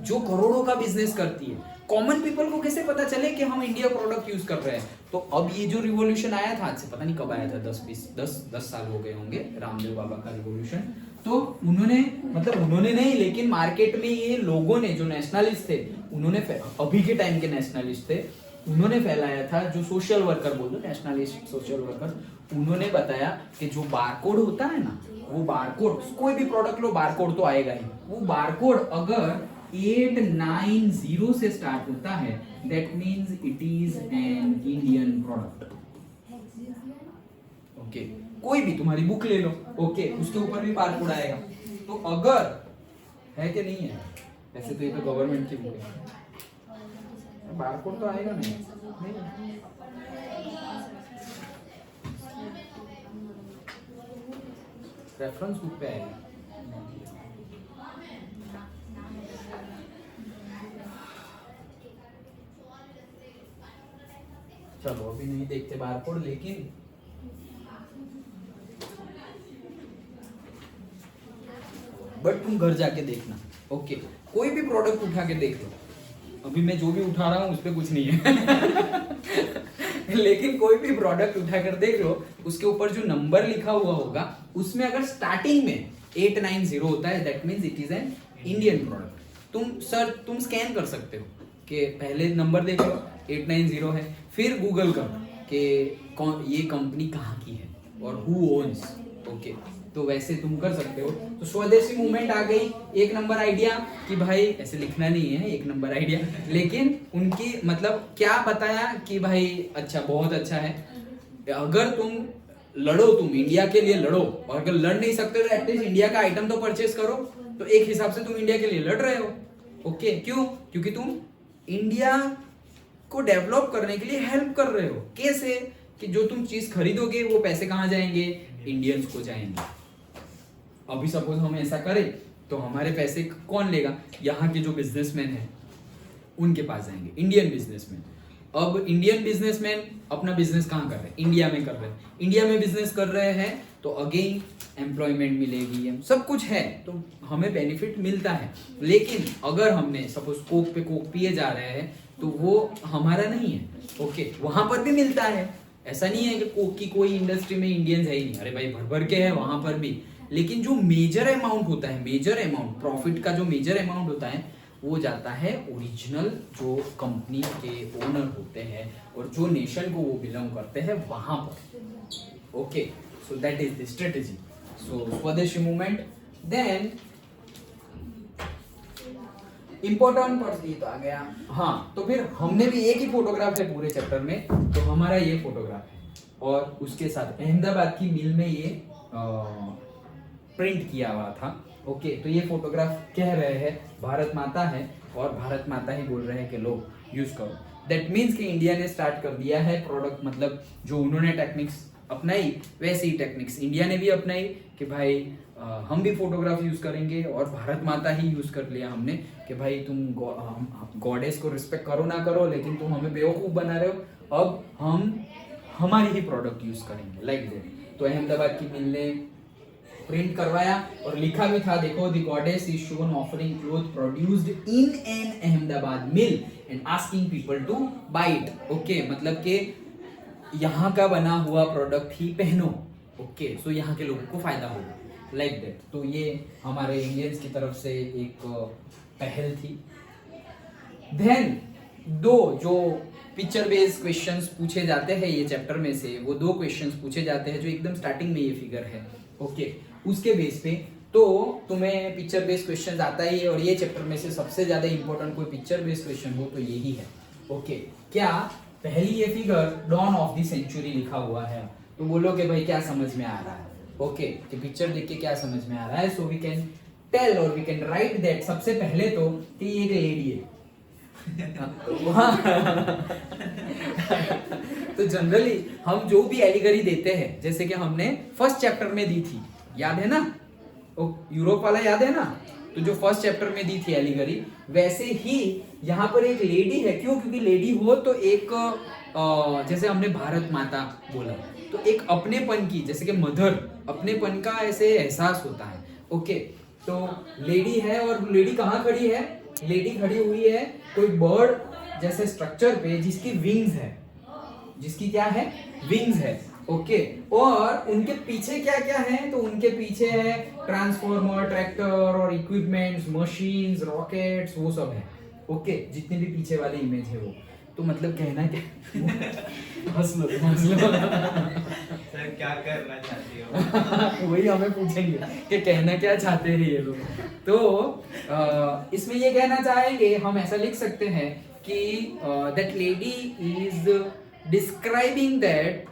जो करोड़ों का बिजनेस करती है। कॉमन पीपल को कैसे पता चले कि हम इंडिया प्रोडक्ट यूज कर रहे हैं? तो अब ये जो रिवॉल्यूशन आया था, आज से पता नहीं कब आया था, 10 साल हो गए होंगे, रामदेव बाबा का रिवॉल्यूशन। तो उन्होंने नहीं, लेकिन मार्केट में ये लोगों ने, जो नेशनलिस्ट थे, उन्होंने, अभी के टाइम के नेशनलिस्ट थे, उन्होंने फैलाया था। जो सोशल वर्कर बोलते, नेशनलिस्ट सोशल वर्कर, उन्होंने बताया कि जो बारकोड होता है ना, वो बारकोड, कोई भी प्रोडक्ट लो बारकोड तो आएगा ही। वो बारकोड अगर 890 से स्टार्ट होता है, that means it is an Indian product. Okay, कोई भी तुम्हारी बुक ले लो, ओके, उसके ऊपर भी बारकोड आएगा। तो अगर है कि नहीं है, वैसे तो ये तो गवर्नमेंट की बुक है, बारकोड तो आएगा नहीं। रेफरेंस बुक पे आएगा। चलो अभी नहीं देखते बारकोड, लेकिन बट तुम घर जाके देखना। ओके, कोई भी प्रोडक्ट उठा के देख लो, अभी मैं जो भी उठा रहा हूँ उस पर कुछ नहीं है लेकिन कोई भी प्रोडक्ट उठा कर देख लो, उसके ऊपर जो नंबर लिखा हुआ होगा, उसमें अगर स्टार्टिंग में 890 होता है, that means it is an Indian product. तुम स्कैन कर सकते हो कि पहले नंबर देख लो 890 है, फिर गूगल करो कि ये कंपनी कहाँ की है और हु ओन्स। ओके, तो वैसे तुम कर सकते हो। तो स्वदेशी मूवमेंट आ गई, 1 नंबर आइडिया कि भाई, ऐसे लिखना नहीं है 1 नंबर आइडिया, लेकिन उनकी मतलब क्या बताया कि भाई अच्छा, बहुत अच्छा है। अगर तुम लड़ो, तुम इंडिया के लिए लड़ो, और अगर लड़ नहीं सकते तो एटलीस्ट इंडिया का आइटम तो परचेस करो। तो एक हिसाब से तुम इंडिया के लिए लड़ रहे हो। ओके, क्यों? क्योंकि तुम इंडिया को डेवलप करने के लिए हेल्प कर रहे हो। कैसे? कि जो तुम चीज खरीदोगे वो पैसे कहाँ जाएंगे? इंडियंस को जाएंगे। अभी सपोज हम ऐसा करें तो हमारे पैसे कौन लेगा? यहाँ के जो बिजनेसमैन हैं उनके पास जाएंगे, इंडियन बिजनेसमैन। अब इंडियन बिजनेसमैन अपना बिजनेस कहाँ कर रहे हैं? इंडिया में कर रहे हैं। इंडिया में बिजनेस कर रहे हैं तो अगेन एम्प्लॉयमेंट मिलेगी, सब कुछ है, तो हमें बेनिफिट मिलता है। लेकिन अगर हमने सपोज कोक पे कोक पिए जा रहे हैं तो वो हमारा नहीं है। ओके, वहां पर भी मिलता है, ऐसा नहीं है कि कोक की कोई इंडस्ट्री में इंडियंस है ही नहीं, अरे भाई भर भर के है वहां पर भी। लेकिन जो मेजर अमाउंट होता है, मेजर अमाउंट प्रॉफिट का जो मेजर अमाउंट होता है, वो जाता है ओरिजिनल जो कंपनी के ओनर होते हैं और जो नेशन को वो बिलोंग करते हैं वहां पर। Okay, so that is the strategy. So Swadeshi movement, then important purse ये तो आ गया। हाँ, तो फिर हमने भी एक ही फोटोग्राफ है पूरे चैप्टर में, तो हमारा ये फोटोग्राफ है और उसके साथ अहमदाबाद की मिल में ये प्रिंट किया हुआ था। ओके, तो ये फोटोग्राफ कह रहे हैं भारत माता है और भारत माता ही बोल रहे हैं कि लोग यूज करो। दैट मीन्स कि इंडिया ने स्टार्ट कर दिया है प्रोडक्ट, मतलब जो उन्होंने टेक्निक्स अपनाई वैसी ही टेक्निक्स इंडिया ने भी अपनाई कि भाई हम भी फोटोग्राफ यूज करेंगे, और भारत माता ही यूज कर लिया हमने कि भाई तुम गॉडेस को रिस्पेक्ट करो ना करो, लेकिन तुम हमें बेवकूफ बना रहे हो। अब हम हमारी ही प्रोडक्ट यूज करेंगे, लाइक दैट। तो अहमदाबाद की मिल ने प्रिंट करवाया और लिखा भी था, देखो, the goddess is shown offering cloth produced in an Ahmedabad mill and asking people to buy it. Okay, मतलब के यहाँ का बना हुआ प्रोडक्ट ही पहनो। ओके, सो यहाँ के लोगों को फायदा होगा, लाइक दैट। तो ये हमारे इंडियंस की तरफ से एक पहल थी। देन दो जो पिक्चर बेस्ड क्वेश्चंस पूछे जाते हैं ये चैप्टर में से, वो दो क्वेश्चंस पूछे जाते हैं जो एकदम स्टार्टिंग में ये फिगर है। ओके, उसके बेस पे तो तुम्हें पिक्चर बेस्ड क्वेश्चंस आता ही है, और ये चैप्टर में से सबसे ज्यादा इंपॉर्टेंट कोई पिक्चर बेस्ड क्वेश्चन हो तो यही है। ओके, क्या पहली ये figure dawn of the century लिखा हुआ है, तो बोलो कि भाई क्या समझ में आ रहा है। ओके, कि पिक्चर देख के क्या समझ में आ रहा है, सो वी कैन टेल और वी कैन राइट दैट। सबसे पहले तो कि ये एक लेडी है। तो जनरली हम जो भी एलिगरी देते हैं, जैसे कि हमने फर्स्ट चैप्टर में दी थी, याद है ना, यूरोप वाला याद है ना, तो जो फर्स्ट चैप्टर में दी थी एलिगरी, वैसे ही यहाँ पर एक लेडी है। क्यों? क्योंकि लेडी हो तो एक जैसे हमने भारत माता बोला, तो एक अपनेपन की, जैसे कि मदर, अपनेपन का ऐसे एहसास होता है। ओके, तो लेडी है, और लेडी कहाँ खड़ी है? लेडी खड़ी हुई है कोई बर्ड जैसे स्ट्रक्चर पे जिसकी विंग्स है, जिसकी क्या है? विंग्स है। ओके, और उनके पीछे क्या क्या है? तो उनके पीछे है ट्रांसफॉर्मर, ट्रैक्टर और इक्विपमेंट्स, मशीन्स, रॉकेट्स, वो सब है। ओके, जितने भी पीछे वाले इमेज है वो। तो मतलब कहना क्या? हंस लो सर, क्या करना चाहती हो? वही हमें पूछेंगे कि कहना क्या चाहते हैं ये लोग। तो इसमें ये कहना चाहेंगे, हम ऐसा लिख सकते हैं कि that lady is describing that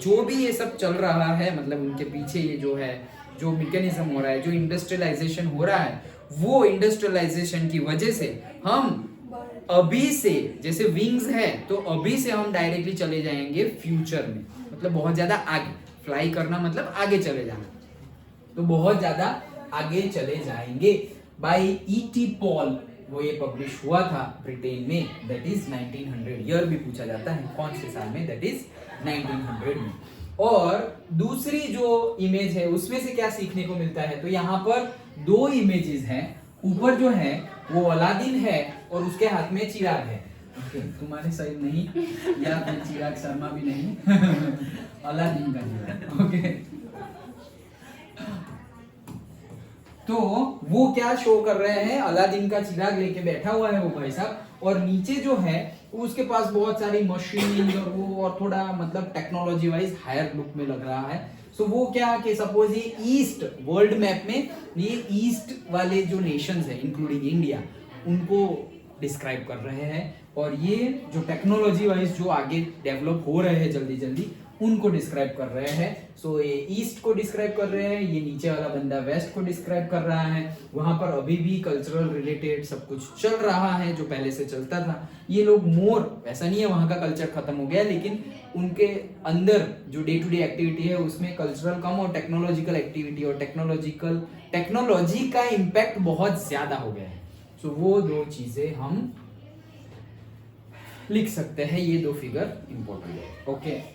जो भी ये सब चल रहा है, मतलब उनके पीछे ये जो है, जो मैकेनिज्म हो रहा है, जो इंडस्ट्रियलाइजेशन हो रहा है, वो इंडस्ट्रियलाइजेशन की वजह से हम अभी से, जैसे विंग्स है तो अभी से हम डायरेक्टली चले जाएंगे फ्यूचर में, मतलब बहुत ज्यादा आगे। फ्लाई करना मतलब आगे चले जाना, तो बहुत ज्यादा आगे चले जाएंगे। Bye E.T. पॉल, वो ये पब्लिश हुआ था ब्रिटेन में, दैट इज 1900। ईयर भी पूछा जाता है कौन से साल में, दैट इज 1900 में। और दूसरी जो इमेज है उसमें से क्या सीखने को मिलता है, तो यहाँ पर दो इमेजेस हैं। ऊपर जो है वो अलादीन है और उसके हाथ में चिराग है। ओके, तुम्हारे साइड नहीं या चिराग शर्मा भी नहीं अलादीन का चिराग। ओके, तो वो क्या शो कर रहे हैं? अलादीन का चिराग लेके बैठा हुआ है वो भाई साहब, और नीचे जो है उसके पास बहुत सारी मशीन और वो, और थोड़ा मतलब टेक्नोलॉजी वाइज हायर लुक में लग रहा है। सो वो क्या कि सपोज ये ईस्ट वर्ल्ड मैप में ये ईस्ट वाले जो नेशंस है इंक्लूडिंग इंडिया, उनको डिस्क्राइब कर रहे हैं, और ये जो टेक्नोलॉजी वाइज जो आगे डेवलप हो रहे हैं जल्दी जल्दी, उनको डिस्क्राइब कर रहे हैं। सो ये ईस्ट को डिस्क्राइब कर रहे हैं, ये नीचे वाला बंदा वेस्ट को डिस्क्राइब कर रहा है। वहां पर अभी भी कल्चरल रिलेटेड सब कुछ चल रहा है जो पहले से चलता था। ये लोग मोर, ऐसा नहीं है वहां का कल्चर खत्म हो गया, लेकिन उनके अंदर जो डे टू डे एक्टिविटी है उसमें कल्चरल कम और टेक्नोलॉजिकल एक्टिविटी और टेक्नोलॉजी का इम्पैक्ट बहुत ज्यादा हो गया है। सो वो दो चीजें हम लिख सकते हैं, ये दो फिगर इंपॉर्टेंट है। ओके,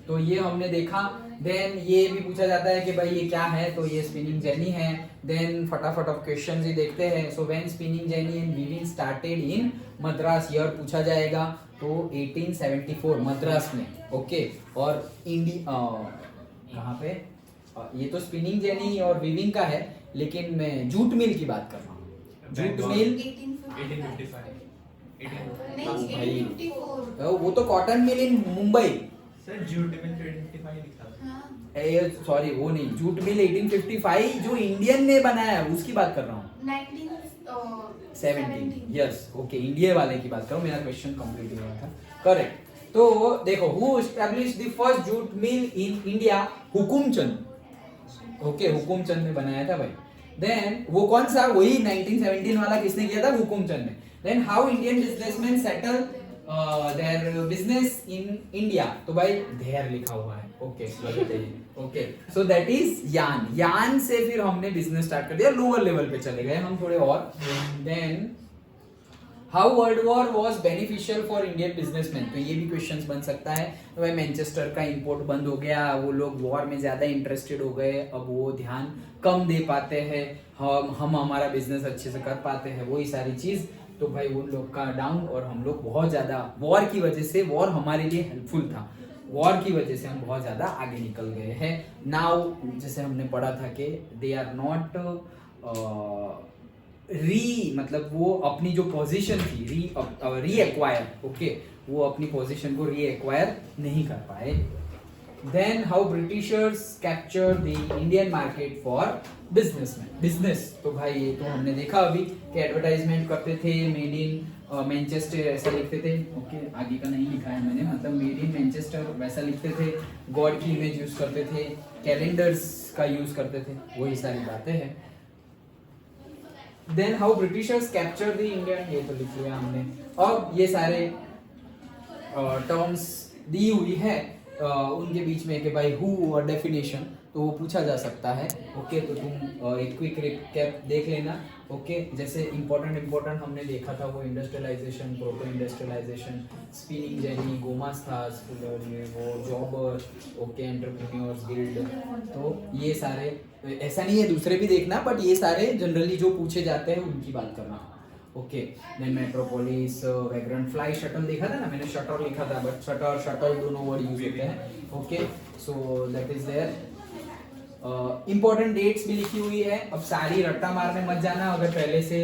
तो ये हमने देखा। देन ये भी पूछा जाता है कि भाई ये क्या है, तो ये स्पिनिंग जेनी है। देन फटाफट ऑफ क्वेश्चंस ही देखते हैं। So when spinning jenny and weaving started in Madras, year पूछा जाएगा, तो 1874 मद्रास में। ओके, और इंडिया कहाँ पे? ये तो स्पिनिंग जेनी और वीविंग का है, लेकिन मैं जूट मिल की बात कर रहा हूँ। Jute mill 1855। नहीं, 1854। वो तो कॉटन मिल इन मुंबई। सर, जूट में 25 लिखा था। हाँ, सॉरी, वो नहीं, जूट मिल 1855 जो इंडियन ने बनाया है उसकी बात कर रहा हूँ। 1917, यस। ओके, इंडिया वाले की बात करो, मेरा क्वेश्चन कंप्लीट हुआ था। करेक्ट। तो देखो, who established the first jute mill in India? Hukumchand. Okay, Hukumchand ने बनाया था भाई। देन वो कौन सा? वही 1917 वाला किसने किया था? हुकुमचंद ने। Then how Indian businessman settle their business in India? तो भाई देयर लिखा हुआ है। Okay, okay, so that is yarn. Yarn से फिर हमने बिजनेस स्टार्ट कर दिया, लोअर लेवल पे चले गए हम थोड़े और। Then how world war was beneficial for Indian businessman, तो ये भी क्वेश्चन बन सकता है। तो भाई मैनचेस्टर का इंपोर्ट बंद हो गया, वो लोग वॉर में ज्यादा इंटरेस्टेड हो गए, अब वो ध्यान कम दे पाते हैं, हम हमारा बिजनेस अच्छे से कर पाते हैं, वही सारी चीज। तो भाई उन लोग का डाउन और हम लोग बहुत ज्यादा वॉर की वजह से, वॉर हमारे लिए हेल्पफुल था, वॉर की वजह से हम बहुत ज्यादा आगे निकल गए हैं। नाउ जैसे हमने पढ़ा था कि दे आर नॉट मतलब वो अपनी जो पोजीशन थी री एक्वायर, ओके, वो अपनी पोजीशन को री एक्वायर नहीं कर पाए। Then how Britishers capture the Indian market for business, तो भाई ये तो हमने देखा अभी कि एडवर्टाइजमेंट करते थे, मेड इन मैनचेस्टर ऐसा लिखते थे, ओके, आगे का नहीं लिखा है मैंने, मतलब मेड इन मैनचेस्टर वैसा लिखते थे, गॉड की इमेज यूज करते थे, कैलेंडर्स का यूज करते थे, वही सारी बातें हैं। Then how Britishers capture the Indian, ये तो लिख लिया हमने। अब ये सारे टर्म्स दी हुई है उनके बीच में कि भाई हु और डेफिनेशन, तो वो पूछा जा सकता है, ओके। तो तुम एक क्विक रिकैप देख लेना, ओके। जैसे इंपॉर्टेंट हमने देखा था वो industrialisation, proto industrialisation, spinning jenny, गोमास्तास, वो जॉबर, ओके, एंटरप्रेन्योर्स गिल्ड, तो ये सारे, ऐसा नहीं है दूसरे भी देखना, बट ये सारे जनरली जो पूछे जाते हैं उनकी बात करना, okay. Then metropolis, vagrant fly, shuttle देखा था ना मैंने, शटर लिखा था बट शटल दोनों वर्ड यूज होते हैं, okay. So that is there. Important dates भी लिखी हुई है। अब सारी रट्टा मारने मत जाना अगर पहले से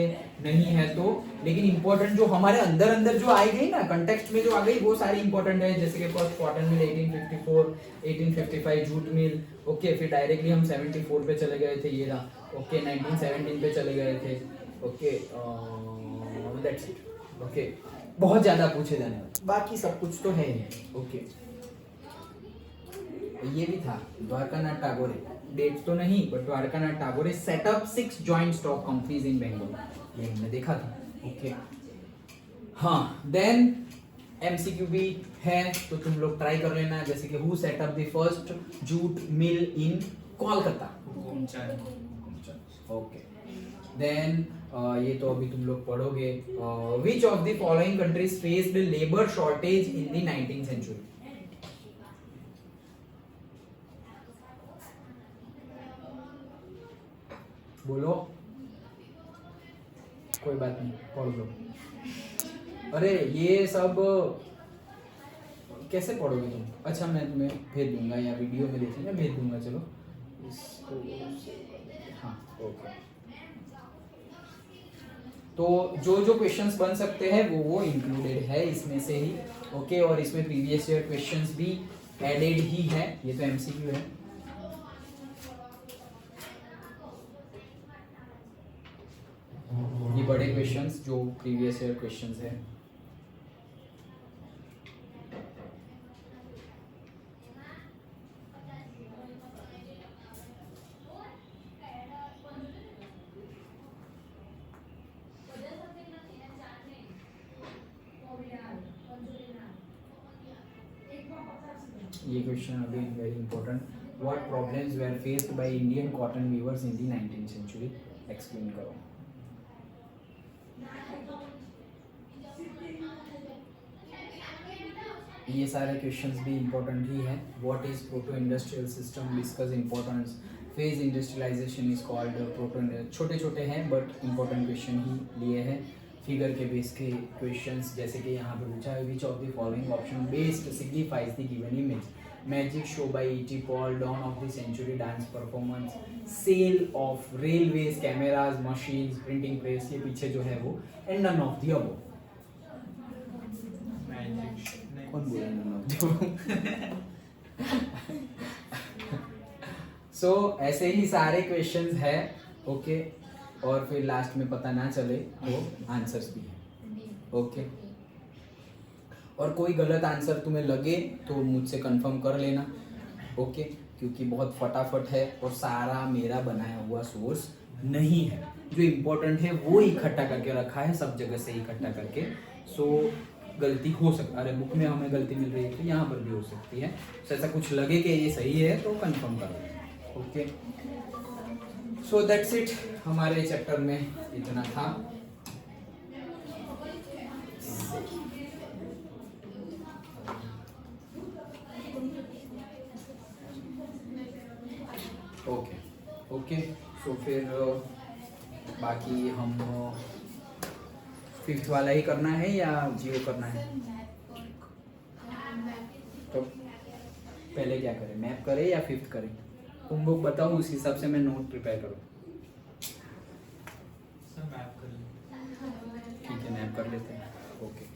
नहीं है तो, लेकिन इंपॉर्टेंट जो हमारे अंदर जो आई गई ना, कंटेक्स्ट में जो आ गई वो सारी इंपॉर्टेंट है। जैसे कि first cotton mill 1854, 1855 jute mill, okay. फिर डायरेक्टली हम 74 पे चले गए थे, ये रहा, ओके। 1917 पे चले गए थे, ओके। That's it, okay. बहुत ज्यादा पूछे जाने वाले, बाकी सब कुछ तो है ही, ओके। ये भी था द्वारकानाथ टागोरे, डेट्स तो नहीं but Dwarkanath Tagore set up 6 joint stock companies in Bengal, ये हमने देखा था, ओके। हाँ, देन एमसीक्यू भी है तो तुम लोग ट्राई कर लेना, जैसे कि who set up the first jute mill in Kolkata, okay. Then ये तो अभी तुम लोग पढ़ोगे। Which of the following countries faced labour shortage in the 19th century, बोलो, कोई बात नहीं, पढ़ लो। अरे ये सब कैसे पढ़ोगे तुम? अच्छा मैं तुम्हें भेज दूंगा या वीडियो में देखेंगे, भेज दूंगा, चलो इसको, हाँ, ओके। तो जो क्वेश्चंस बन सकते हैं वो इंक्लूडेड है इसमें से ही, ओके। और इसमें प्रीवियस ईयर क्वेश्चंस भी एडेड ही है, ये तो एमसीक्यू है। ये बड़े क्वेश्चंस जो प्रीवियस ईयर क्वेश्चंस है। ये क्वेश्चन अभी very important. What problems were faced by Indian cotton weavers in the 19th century, explain करो। ये सारे क्वेश्चंस भी इंपॉर्टेंट ही हैं। What is proto industrial system, discuss importance, phase industrialisation is called proto, छोटे छोटे हैं बट इंपॉर्टेंट क्वेश्चन ही लिए हैं। फिगर के बेस के क्वेश्चंस, जैसे कि यहाँ पे पूछा है which of the following option best signifies the given image, magic show by E.T. Paul, dawn of the century dance performance, sale of railways, cameras, machines, printing press, ये पीछे जो है वो, and none of the above. कौन बोला none of the above? So ऐसे ही सारे क्वेश्चंस है, ओके। और फिर लास्ट में पता ना चले तो आंसर्स भी है, ओके। और कोई गलत आंसर तुम्हें लगे तो मुझसे कंफर्म कर लेना, ओके, क्योंकि बहुत फटाफट है और सारा मेरा बनाया हुआ सोर्स नहीं है, जो इम्पोर्टेंट है वो इकट्ठा करके रखा है, सब जगह से इकट्ठा करके। सो गलती हो सकती, अरे बुक में हमें गलती मिल रही है तो यहाँ पर भी हो सकती है। तो ऐसा कुछ लगे कि ये सही है तो कंफर्म करो, ओके। सो दैट्स इट, हमारे चैप्टर में इतना था। ओके ओके, सो फिर बाकी हम फिफ्थ वाला ही करना है या जियो करना है? तो पहले क्या करें, मैप करें या फिफ्थ करें? तुम लोग बताओ, उस हिसाब से मैं नोट प्रिपेयर करूँ। सर मैप कर लीजिए। ठीक है, मैप कर लेते हैं। ओके